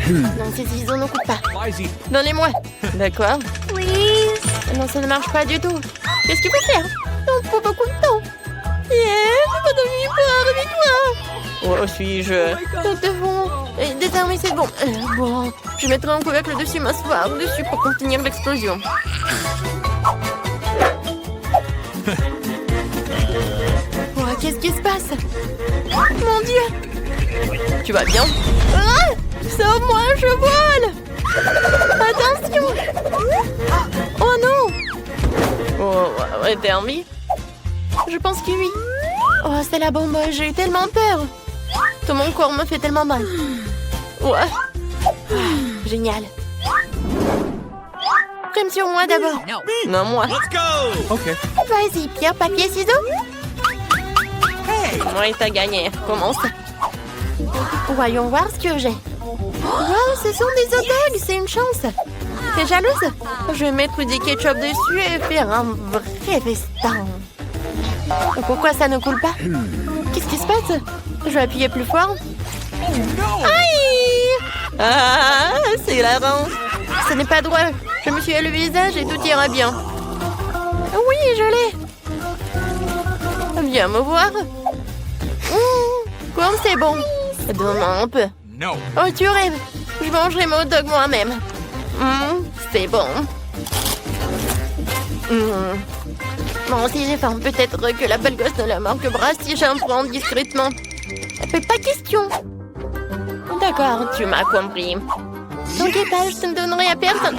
Non, ces ciseaux ne coupent pas. Donnez-moi. D'accord. Oui. Non, ça ne marche pas du tout. Qu'est-ce qu'il faut faire? Il faut beaucoup de temps. Yeah, pas de victoire, victoire. Oh, suis-je? Nous devons désarmer cette bombe. Bon, je mettrai un couvercle dessus, m'asseoir dessus pour contenir l'explosion. Oh, qu'est-ce qui se passe? Mon Dieu! Tu vas bien? Ah! Sauve-moi, je vole! Attention! Oh non! Oh, ouais, t'es en vie? Je pense que oui. Oh, c'est la bombe. J'ai eu tellement peur. Tout mon corps me fait tellement mal. Ouais. Génial. Prime sur moi d'abord. Non, moi. Let's go! Okay. Vas-y, pierre, papier, ciseaux. Ouais, t'as gagné. Commence. Voyons voir ce que j'ai. Wow, ce sont des hot dogs. C'est une chance. T'es jalouse? Je vais mettre du ketchup dessus et faire un vrai festin. Pourquoi ça ne coule pas? Qu'est-ce qui se passe? Je vais appuyer plus fort. Aïe! Ah, c'est hilarant. Ce n'est pas drôle. Je me suis à le visage et tout ira bien. Oui, je l'ai. Viens me voir. Comme c'est bon. Donne-moi un peu. Oh, tu rêves. Je mangerai mon hot dog moi-même. C'est bon. Bon, si j'ai faim, peut-être que la belle gosse de la marque Brass si j'en prends discrètement. Mais pas question. D'accord, tu m'as compris. T'inquiète pas, je te donnerai à personne.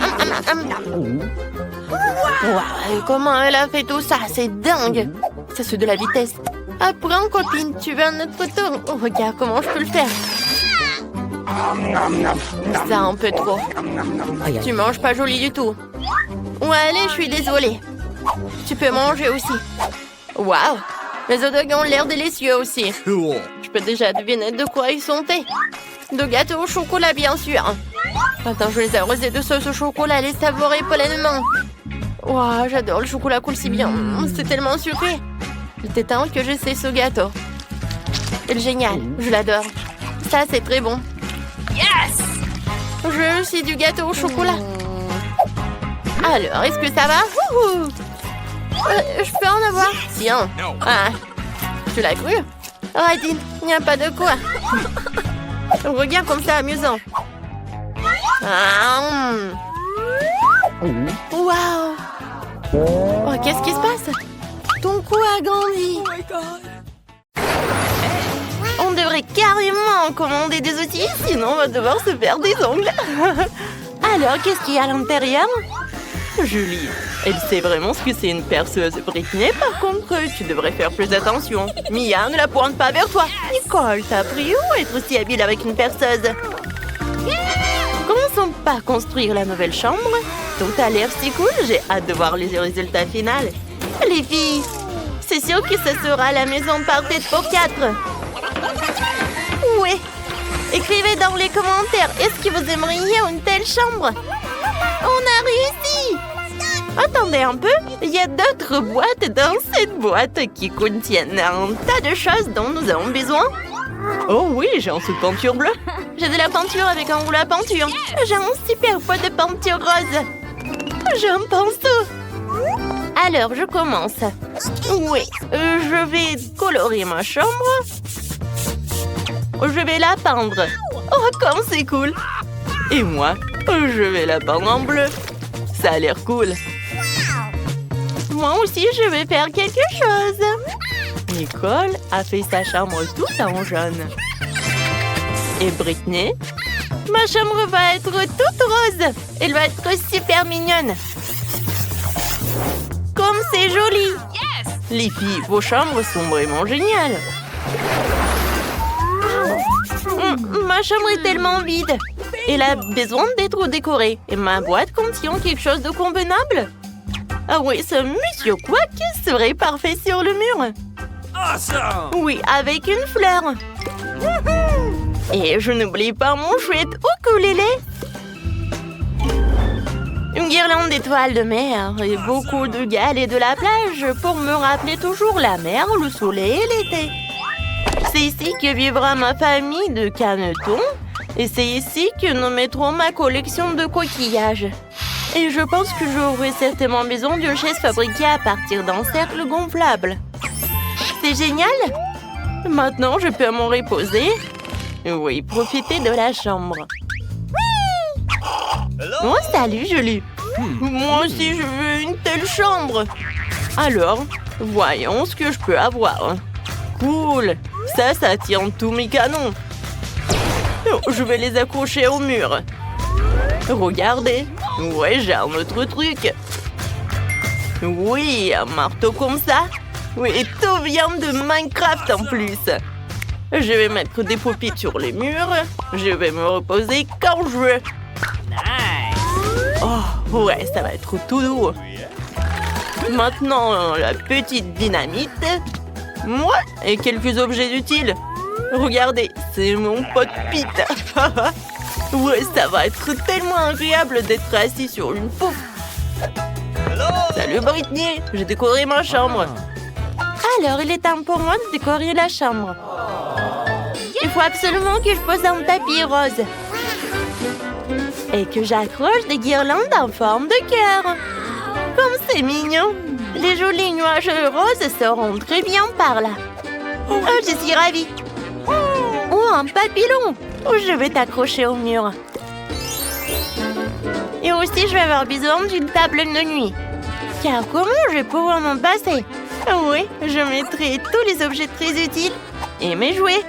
Wow, comment elle a fait tout ça? C'est dingue. Ça, c'est de la vitesse. Apprends, copine, tu veux un autre tour? Oh, regarde comment je peux le faire. Ça, un peu trop. Tu manges pas joli du tout. Ouais, allez, je suis désolée. Tu peux manger aussi. Waouh! Les hot dogs ont l'air délicieux aussi. Je peux déjà deviner de quoi ils sont faits. De gâteaux au chocolat, bien sûr. Attends, je vais les arroser de sauce au chocolat et les savourer pleinement. Waouh, j'adore le chocolat coule si bien. C'est tellement sucré. Il était temps que j'essaie ce gâteau. Génial, je l'adore. Ça, c'est très bon. Yes! Je veux aussi du gâteau au chocolat. Alors, est-ce que ça va? Wouhou! Je peux en avoir? Tiens. Ah, tu l'as cru? Radine, il n'y a pas de quoi. Regarde comme c'est amusant. Ah, Waouh! Oh, qu'est-ce qui se passe? Ton cou a grandi. On devrait carrément commander des outils, sinon on va devoir se faire des ongles. Alors, qu'est-ce qu'il y a à l'intérieur? Julie, elle sait vraiment ce que c'est une perceuse. Britney, par contre, tu devrais faire plus attention. Mia, ne la pointe pas vers toi. Nicole, t'as appris où être aussi habile avec une perceuse? Commençons par construire la nouvelle chambre. Tout a l'air si cool, j'ai hâte de voir les résultats finaux. Les filles, c'est sûr que ce sera la maison parfaite pour 4. Ouais. Écrivez dans les commentaires, est-ce que vous aimeriez une telle chambre? On a réussi! Attendez un peu, il y a d'autres boîtes dans cette boîte qui contiennent un tas de choses dont nous avons besoin. Oh oui, j'ai un sou de peinture bleue. J'ai de la peinture avec un rouleau à peinture. J'ai un super pot de peinture rose. J'en pense tout. Alors, je commence. Oui, je vais colorer ma chambre. Je vais la peindre. Oh, comme c'est cool! Et moi, je vais la peindre en bleu. Ça a l'air cool. Moi aussi, je vais faire quelque chose. Nicole a fait sa chambre toute en jaune. Et Britney? Ma chambre va être toute rose. Elle va être super mignonne. Comme c'est joli. Les filles, vos chambres sont vraiment géniales. Ma chambre est tellement vide. Elle a besoin d'être décorée. Et ma boîte contient quelque chose de convenable. Ah oui, ce monsieur Quack serait parfait sur le mur. Awesome! Oui, avec une fleur. Et je n'oublie pas mon chouette ukulélé. Une guirlande d'étoiles de mer et beaucoup de galets de la plage pour me rappeler toujours la mer, le soleil et l'été. C'est ici que vivra ma famille de canetons et c'est ici que nous mettrons ma collection de coquillages. Et je pense que j'aurai certainement besoin d'une chaise fabriquée à partir d'un cercle gonflable. C'est génial! Maintenant, je peux m'en reposer. Oui, profiter de la chambre. Oh, salut, Julie. Moi aussi, je veux une telle chambre. Alors, voyons ce que je peux avoir. Cool. Ça tient tous mes canons. Oh, je vais les accrocher au mur. Regardez. Ouais, j'ai un autre truc. Oui, un marteau comme ça. Oui, et tout vient de Minecraft en plus. Je vais mettre des poupées sur les murs. Je vais me reposer quand je veux. Oh, ouais, ça va être tout doux. Maintenant, la petite dynamite. Moi, et quelques objets utiles. Regardez, c'est mon pote Pete. Ouais, ça va être tellement agréable d'être assis sur une pouffe. Salut Britney, j'ai décoré ma chambre. Alors, il est temps pour moi de décorer la chambre. Il faut absolument que je pose un tapis rose. Et que j'accroche des guirlandes en forme de cœur. Comme c'est mignon. Les jolis nuages roses seront très bien par là. Oh, je suis ravie. Oh, un papillon. Oh, je vais t'accrocher au mur. Et aussi, je vais avoir besoin d'une table de nuit. Car comment je vais pouvoir m'en passer? Oui, je mettrai tous les objets très utiles et mes jouets.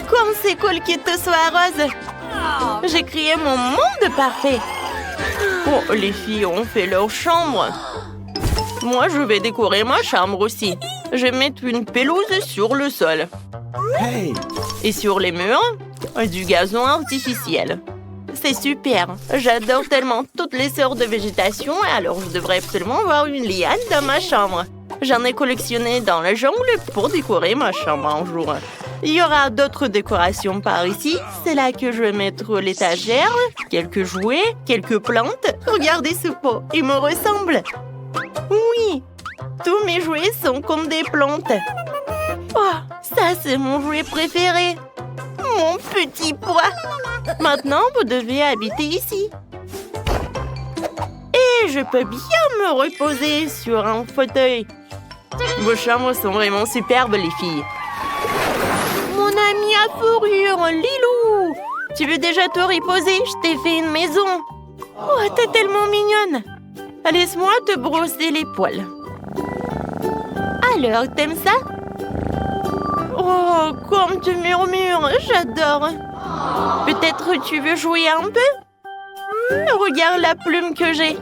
Comme c'est cool que tout soit rose. J'ai créé mon monde parfait. Oh, les filles ont fait leur chambre. Moi, je vais décorer ma chambre aussi. Je vais mettre une pelouse sur le sol. Hey! Et sur les murs, du gazon artificiel. C'est super. J'adore tellement toutes les sortes de végétation, alors je devrais absolument avoir une liane dans ma chambre. J'en ai collectionné dans la jungle pour décorer ma chambre un jour. Il y aura d'autres décorations par ici. C'est là que je vais mettre l'étagère, quelques jouets, quelques plantes. Regardez ce pot, il me ressemble. Oui, tous mes jouets sont comme des plantes. Oh, Ça, c'est mon jouet préféré. Mon petit pois. Maintenant, vous devez habiter ici. Et je peux bien me reposer sur un fauteuil. Vos chambres sont vraiment superbes, les filles. Mon ami à fourrure, Lilou. Tu veux déjà te reposer? Je t'ai fait une maison. Oh, t'es tellement mignonne. Laisse-moi te brosser les poils. Alors, t'aimes ça? Oh, comme tu murmures, j'adore. Peut-être tu veux jouer un peu? Regarde la plume que j'ai.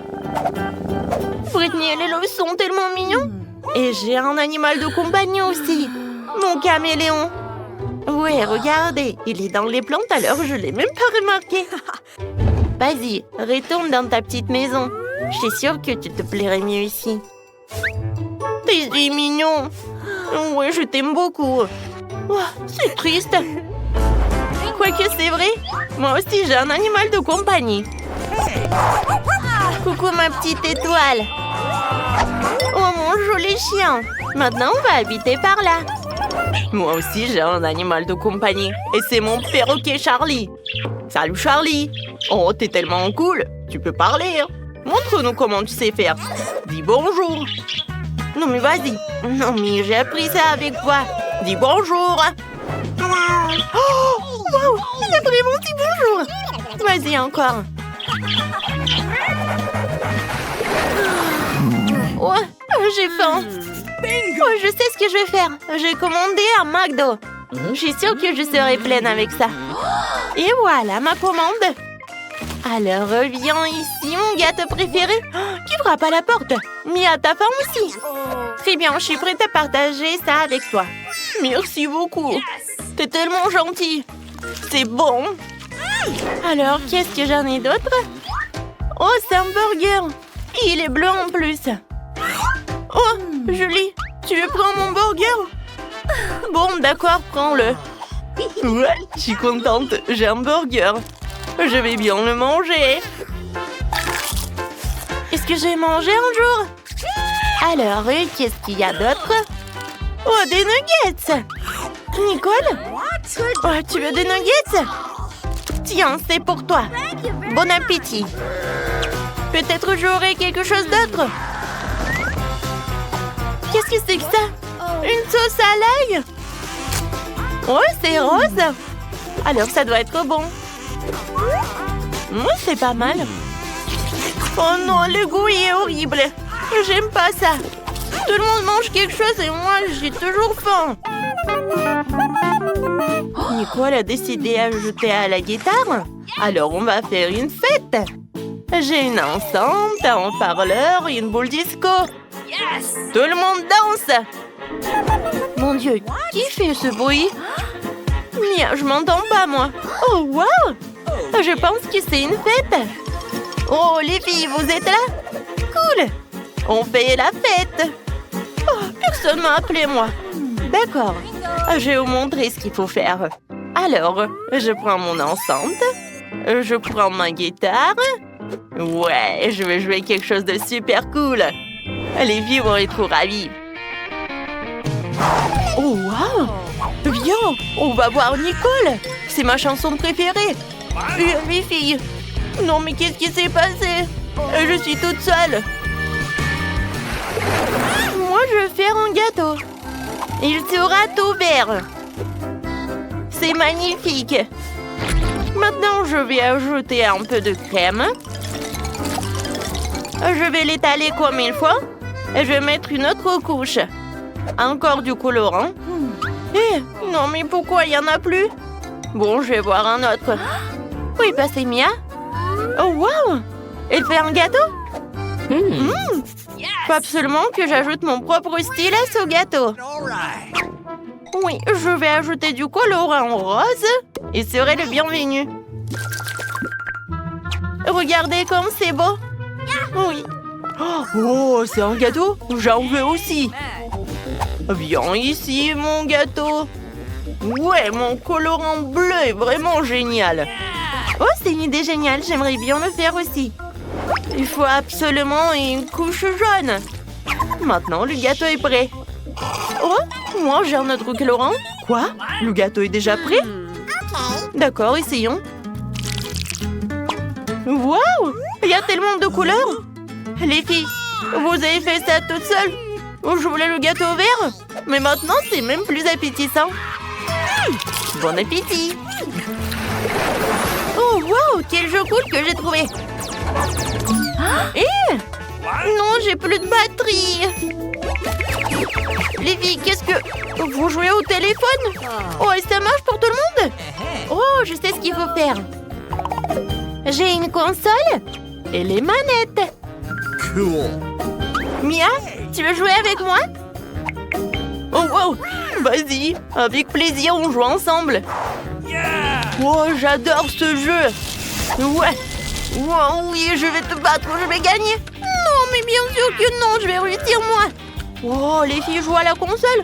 Britney et Lilo sont tellement mignons. Et j'ai un animal de compagnie aussi. Mon caméléon. Ouais, regardez, il est dans les plantes alors je l'ai même pas remarqué. Vas-y, retourne dans ta petite maison. Je suis sûre que tu te plairais mieux ici. T'es mignon. Ouais, je t'aime beaucoup. Oh, c'est triste. Quoique c'est vrai, moi aussi j'ai un animal de compagnie. Coucou ma petite étoile. Oh mon joli chien. Maintenant on va habiter par là. Moi aussi j'ai un animal de compagnie. Et c'est mon perroquet Charlie. Salut Charlie. Oh t'es tellement cool. Tu peux parler. Montre-nous comment tu sais faire. Dis bonjour. Non mais vas-y. Non mais j'ai appris ça avec toi. Dis bonjour. Oh, wow, il a vraiment dit bonjour. Vas-y encore. Oh, j'ai faim. Oh, je sais ce que je vais faire. J'ai commandé un McDo. Je suis sûre que je serai pleine avec ça. Et voilà ma commande. Alors, viens ici, mon gâteau préféré. Qui frappe à la porte? Mia, t'as faim aussi? Très bien, je suis prête à partager ça avec toi. Merci beaucoup. T'es tellement gentil. C'est bon. Alors, qu'est-ce que j'en ai d'autre? Oh, c'est un burger. Et il est bleu en plus. Oh, Julie, tu veux prendre mon burger? Bon, d'accord, prends-le. Ouais, je suis contente. J'ai un burger. Je vais bien le manger. Est-ce que je vais manger un jour? Alors, qu'est-ce qu'il y a d'autre? Oh, des nuggets! Nicole? Oh, tu veux des nuggets? Tiens, c'est pour toi. Bon appétit. Peut-être j'aurai quelque chose d'autre. Qu'est-ce que c'est que ça? Une sauce à l'ail? Oh, c'est rose. Alors, ça doit être bon. C'est pas mal. Oh non, le goût est horrible. J'aime pas ça. Tout le monde mange quelque chose et moi, j'ai toujours faim. Nicole a décidé d'ajouter à la guitare. Alors, on va faire une fête. J'ai une enceinte, un haut-parleur et une boule disco. Tout le monde danse. Mon Dieu, qui fait ce bruit? Mia, je m'entends pas, moi. Oh, wow! Je pense que c'est une fête. Oh, les filles, vous êtes là? Cool! On fait la fête. Oh, personne m'a appelé, moi. D'accord. Je vais vous montrer ce qu'il faut faire. Alors, je prends mon enceinte. Je prends ma guitare. Ouais, je vais jouer quelque chose de super cool. Les filles vont être trop ravies. Oh, wow! Viens, on va voir Nicole. C'est ma chanson préférée. Les filles. Non, mais qu'est-ce qui s'est passé? Je suis toute seule. Moi, je vais faire un gâteau. Il sera tout vert. C'est magnifique. Maintenant, je vais ajouter un peu de crème. Je vais l'étaler comme il faut. Et je vais mettre une autre couche. Encore du colorant. Non, mais pourquoi il n'y en a plus? Bon, je vais voir un autre. Oui, passez Mia. Oh, wow! Elle fait un gâteau? Faut absolument que j'ajoute mon propre style à ce gâteau. Oui, je vais ajouter du colorant rose. Et serait le bienvenu. Regardez comme c'est beau. Oui. Oh, c'est un gâteau? J'en veux aussi. Viens ici, mon gâteau. Ouais, mon colorant bleu est vraiment génial. Oh, c'est une idée géniale. J'aimerais bien le faire aussi. Il faut absolument une couche jaune. Maintenant, le gâteau est prêt. Oh, moi j'ai un autre colorant. Quoi? Le gâteau est déjà prêt? D'accord, essayons. Waouh! Il y a tellement de couleurs! Les filles, vous avez fait ça toute seule? Je voulais le gâteau vert, mais maintenant c'est même plus appétissant. Bon appétit! Oh waouh! Quel jeu cool que j'ai trouvé! Eh! Non, j'ai plus de batterie! Les filles, qu'est-ce que... Vous jouez au téléphone? Oh, et ça marche pour tout le monde? Oh, je sais ce qu'il faut faire. J'ai une console et les manettes. Cool. Mia, tu veux jouer avec moi? Oh, wow! Vas-y, avec plaisir, on joue ensemble. Yeah. Oh, j'adore ce jeu. Ouais. Wow, oui, je vais te battre, je vais gagner. Non, mais bien sûr que non, je vais réussir moi. Oh, les filles jouent à la console.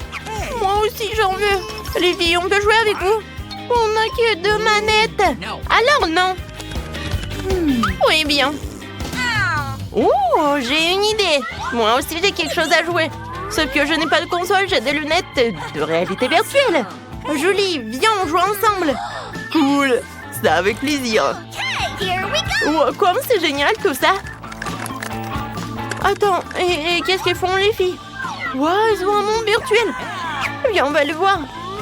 Moi aussi, j'en veux. Les filles, on peut jouer avec vous? On n'a que 2 manettes. Alors non. Oui, bien. Oh, j'ai une idée. Moi aussi, j'ai quelque chose à jouer. Sauf que je n'ai pas de console, j'ai des lunettes de réalité virtuelle. Julie, viens, on joue ensemble. Cool. Ça avec plaisir. Oh, comme c'est génial tout ça. Attends, et qu'est-ce qu'elles font les filles? Wow, elles ont un monde virtuel. Viens, on va le voir.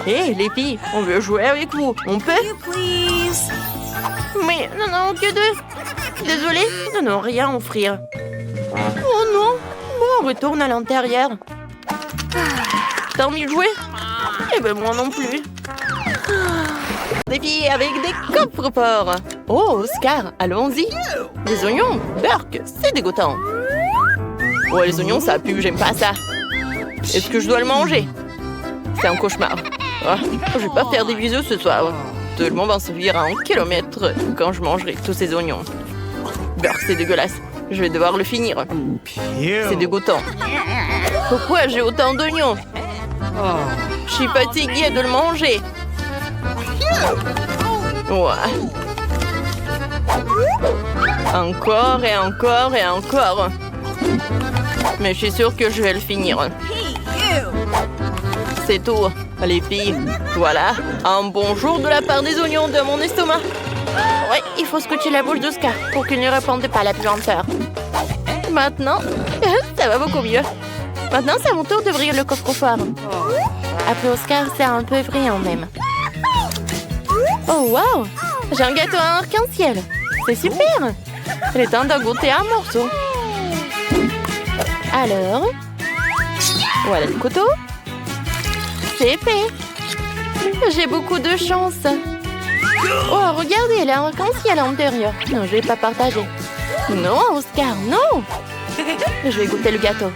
Hé, les filles, on veut jouer avec vous. On peut? Mais non, que 2. Désolée, non, rien à offrir. Oh non. Bon, on retourne à l'intérieur. T'as envie de jouer? Eh ben moi non plus. Des filles avec des coffres-forts. Oh, Oscar, allons-y. Des oignons, Burk, c'est dégoûtant. Oh, les oignons, ça pue, j'aime pas ça. Est-ce que je dois le manger? C'est un cauchemar. Oh, je vais pas faire des bisous ce soir. Tout le monde va se virer en kilomètres quand je mangerai tous ces oignons. Burk, c'est dégueulasse. Je vais devoir le finir. C'est dégoûtant. Pourquoi j'ai autant d'oignons? Je suis fatiguée de le manger. Ouais. Encore et encore et encore. Mais je suis sûre que je vais le finir. C'est tout, les filles. Voilà, un bonjour de la part des oignons de mon estomac. Ouais, il faut scotcher la bouche d'Oscar pour qu'il ne réponde pas à la puanteur. Maintenant, ça va beaucoup mieux. Maintenant, c'est à mon tour d'ouvrir le coffre-fort. Après Oscar, c'est un peu brillant même. Oh, wow! J'ai un gâteau à arc-en-ciel. C'est super! Il est temps de goûter un morceau. Alors, voilà le couteau. C'est fait. J'ai beaucoup de chance. Oh, regardez, il y a un arc-en-ciel à l'intérieur. Non, je vais pas partager. Non, Oscar, non! Je vais goûter le gâteau.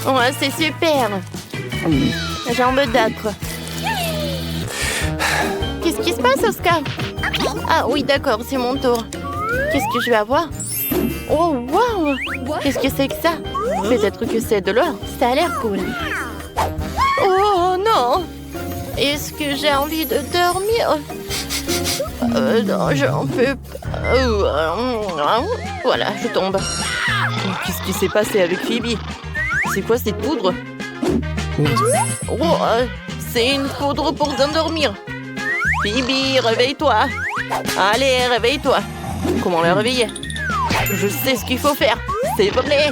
Oh, c'est super. J'ai envie d'être. Qu'est-ce qui se passe, Oscar? Ah oui, d'accord, c'est mon tour. Qu'est-ce que je vais avoir? Oh, wow! Qu'est-ce que c'est que ça? Peut-être que c'est de l'or. Ça a l'air cool. Oh non! Est-ce que j'ai envie de dormir? Non, j'en peux pas. Voilà, je tombe. Qu'est-ce qui s'est passé avec Phoebe? C'est quoi cette poudre? Oh, c'est une poudre pour s'endormir. Phoebe, réveille-toi. Allez, réveille-toi. Comment la réveiller? Je sais ce qu'il faut faire. C'est vrai.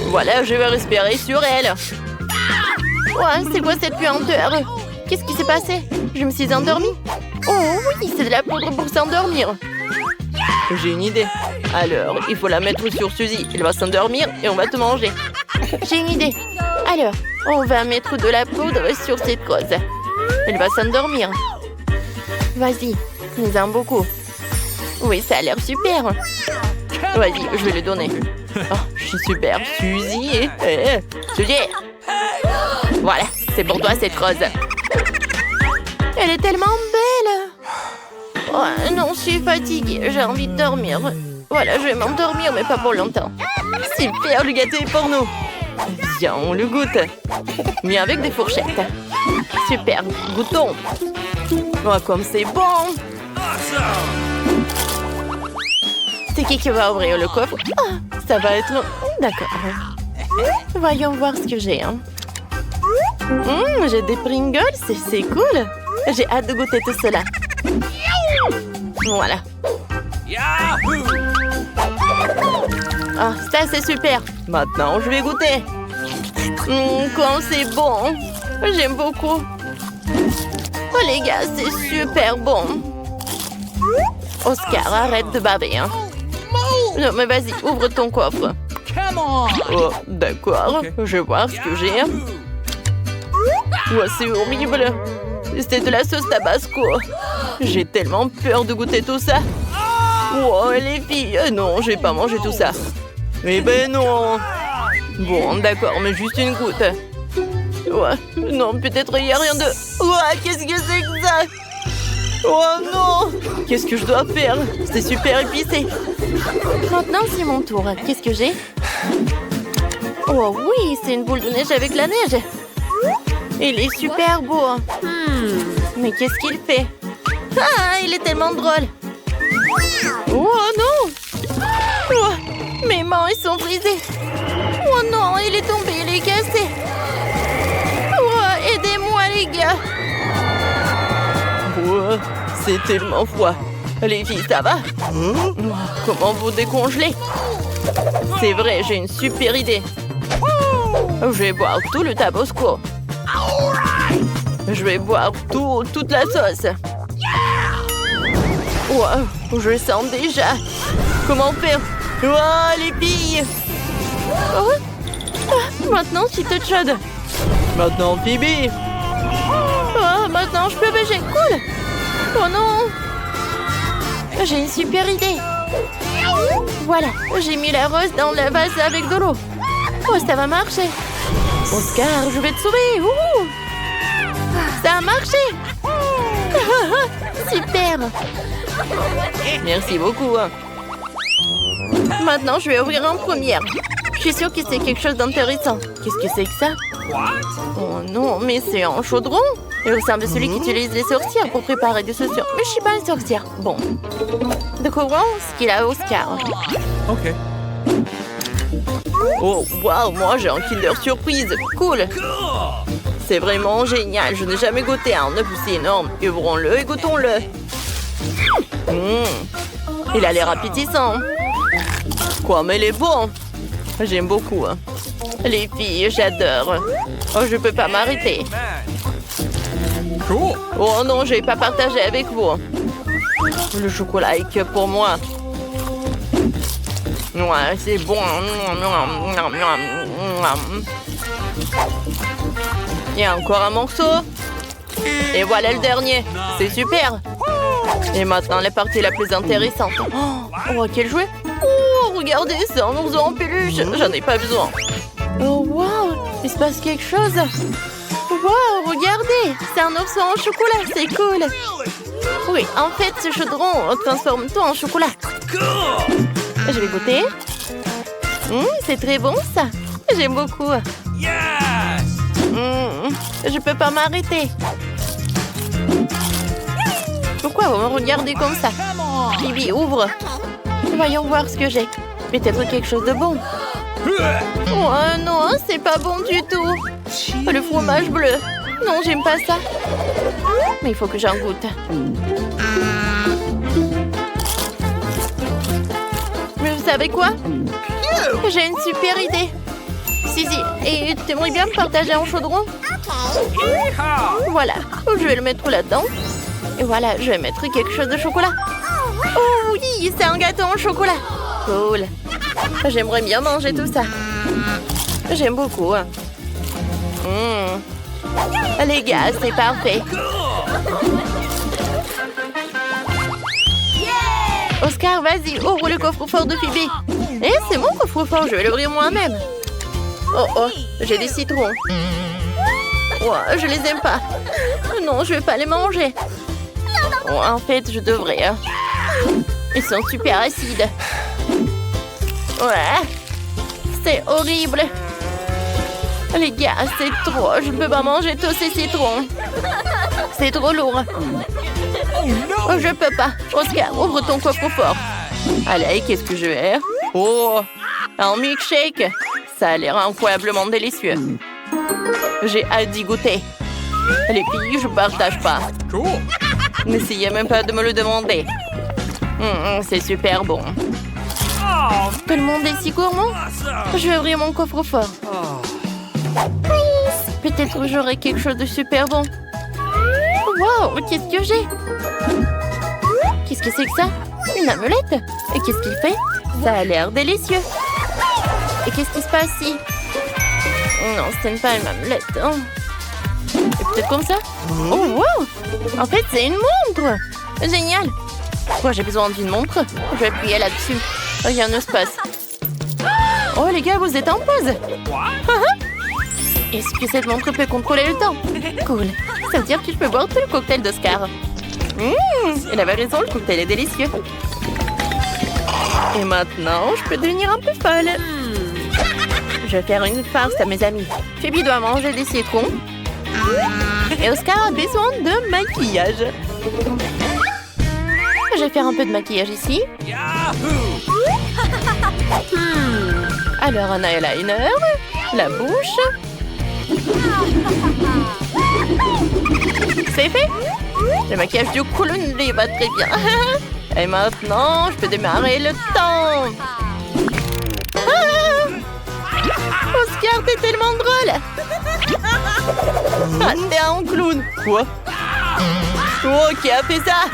Voilà, je vais respirer sur elle. Ouais, c'est quoi cette puanteur? Qu'est-ce qui s'est passé? Je me suis endormie. Oh oui, c'est de la poudre pour s'endormir. J'ai une idée. Alors, il faut la mettre sur Suzy. Elle va s'endormir et on va te manger. J'ai une idée. Alors, on va mettre de la poudre sur cette cause. Elle va s'endormir. Vas-y, nous en beaucoup. Oui, ça a l'air super. Vas-y, je vais le donner. Oh, je suis super. Suzy. Suzy. Voilà, c'est pour toi cette rose. Elle est tellement belle. Oh, non, je suis fatiguée. J'ai envie de dormir. Voilà, je vais m'endormir, mais pas pour longtemps. Super, le gâteau est pour nous. Viens, on le goûte. Mais avec des fourchettes. Super, goûtons. Oh, comme c'est bon. C'est qui va ouvrir le coffre? Ça va être... D'accord. Voyons voir ce que j'ai. J'ai des Pringles, c'est cool. J'ai hâte de goûter tout cela. Voilà. Yahoo! Ah, ça c'est super. Maintenant, je vais goûter. Comme c'est bon. J'aime beaucoup. Oh les gars, c'est super bon. Oscar, arrête de baver. Hein. Non, mais vas-y, ouvre ton coffre. Come on! Oh, d'accord. Je vais voir ce que j'ai. Oh, c'est horrible. C'est de la sauce tabasco. J'ai tellement peur de goûter tout ça. Oh, les filles. Non, je vais pas manger tout ça. Eh ben non. Bon, d'accord, mais juste une goutte. Ouais, non, peut-être il n'y a rien de... Ouais, qu'est-ce que c'est que ça? Oh non! Qu'est-ce que je dois faire? C'est super épicé. Maintenant, c'est mon tour. Qu'est-ce que j'ai? Oh oui, c'est une boule de neige avec la neige. Il est super beau. Mais qu'est-ce qu'il fait? Ah, il est tellement drôle. Oh non! Oh, mes mains, ils sont brisées. Oh non, il est tombé, il est cassé. Oh, aidez-moi, les gars. Oh, c'est tellement froid. Les filles, ça va? Oh, comment vous décongeler? C'est vrai, j'ai une super idée. Je vais boire tout le tabasco. Je vais boire toute la sauce. Wow, je le sens déjà. Comment faire? Oh, les filles! Oh. Ah, maintenant, tu te chaude. Maintenant, Phoebe. Oh, maintenant, je peux bouger. Cool. Oh non. J'ai une super idée. Voilà, j'ai mis la rose dans la vase avec de l'eau. Oh, ça va marcher. Oscar, je vais te sauver. Ouh. Ça a marché. Super. Merci beaucoup. Maintenant, je vais ouvrir en première. Je suis sûre que c'est quelque chose d'intéressant. Qu'est-ce que c'est que ça? Oh non, mais c'est un chaudron. Il ressemble à celui qu'utilisent les sorcières pour préparer des chaussures. Mais je suis pas une sorcière. Bon. Découvrons ce qu'il a Oscar. Ok. Oh, waouh, moi j'ai un Kinder Surprise. Cool. C'est vraiment génial. Je n'ai jamais goûté un œuf aussi énorme. Ouvrons-le et goûtons-le. Il a l'air appétissant. Quoi, mais il est bon. J'aime beaucoup. Les filles, j'adore. Oh, je peux pas m'arrêter. Cool. Oh non, je vais pas partager avec vous. Le chocolat est que pour moi. Ouais, c'est bon. Il y a encore un morceau. Et voilà le dernier. C'est super. Et maintenant, la partie la plus intéressante. Oh, quel jouet. Oh, regardez, c'est un ourson en peluche. J'en ai pas besoin. Oh, wow. Il se passe quelque chose. Wow, regardez. C'est un ourson en chocolat. C'est cool. Oui, en fait, ce chaudron transforme tout en chocolat. Je vais goûter. C'est très bon, ça. J'aime beaucoup. Yes! Je peux pas m'arrêter. Pourquoi vous me regardez comme ça? Phoebe, ouvre. Voyons voir ce que j'ai. Peut-être quelque chose de bon. Oh non, c'est pas bon du tout. Le fromage bleu. Non, j'aime pas ça. Mais il faut que j'en goûte. Mais vous savez quoi? J'ai une super idée. Si, et t'aimerais bien me partager un chaudron? Voilà, je vais le mettre là-dedans. Et voilà, je vais mettre quelque chose de chocolat. Oh oui, c'est un gâteau au chocolat. Cool. J'aimerais bien manger tout ça. J'aime beaucoup. Les gars, c'est parfait. Oscar, vas-y, ouvre le coffre-fort de Phoebe. Eh, c'est mon coffre-fort, je vais l'ouvrir moi-même. Oh, j'ai des citrons. Oh, je les aime pas. Non, je vais pas les manger. Oh, en fait, je devrais. Ils sont super acides. Ouais. C'est horrible. Les gars, c'est trop. Je ne peux pas manger tous ces citrons. C'est trop lourd. Oh, je peux pas. Oscar, ouvre ton coffre-fort. Allez, qu'est-ce que je vais? Oh, un milkshake. Ça a l'air incroyablement délicieux. J'ai hâte d'y goûter. Les filles, je partage pas. Cool. N'essayez même pas de me le demander. C'est super bon. Oh, Tout le monde est si gourmand. awesome. Je vais ouvrir mon coffre-fort. Peut-être j'aurai quelque chose de super bon. Wow, qu'est-ce que j'ai? Qu'est-ce que c'est que ça? Une amulette? Et qu'est-ce qu'il fait? Ça a l'air délicieux. Et qu'est-ce qui se passe ici? Non, ce n'est pas une amulette. Oh. Et peut-être comme ça? Oh, wow! En fait, c'est une montre! Génial! Moi, j'ai besoin d'une montre. Je vais appuyer là-dessus. Rien ne se passe. Oh, les gars, vous êtes en pause! Est-ce que cette montre peut contrôler le temps? Cool. Ça veut dire que je peux boire tout le cocktail d'Oscar. Elle avait raison, le cocktail est délicieux. Et maintenant, je peux devenir un peu folle. Je vais faire une farce à mes amis. Phoebe doit manger des citrons. Et Oscar a besoin de maquillage. Je vais faire un peu de maquillage ici. Yahoo! Alors, un eyeliner, la bouche. C'est fait. Le maquillage du clown lui va très bien. Et maintenant, je peux démarrer le temps. Ah! Oscar, t'es tellement drôle. Ah, t'es un clown. Quoi? Oh, qui a fait ça?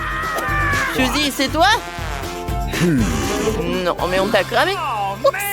Suzy, c'est toi? Non, mais on t'a cramé. Oups.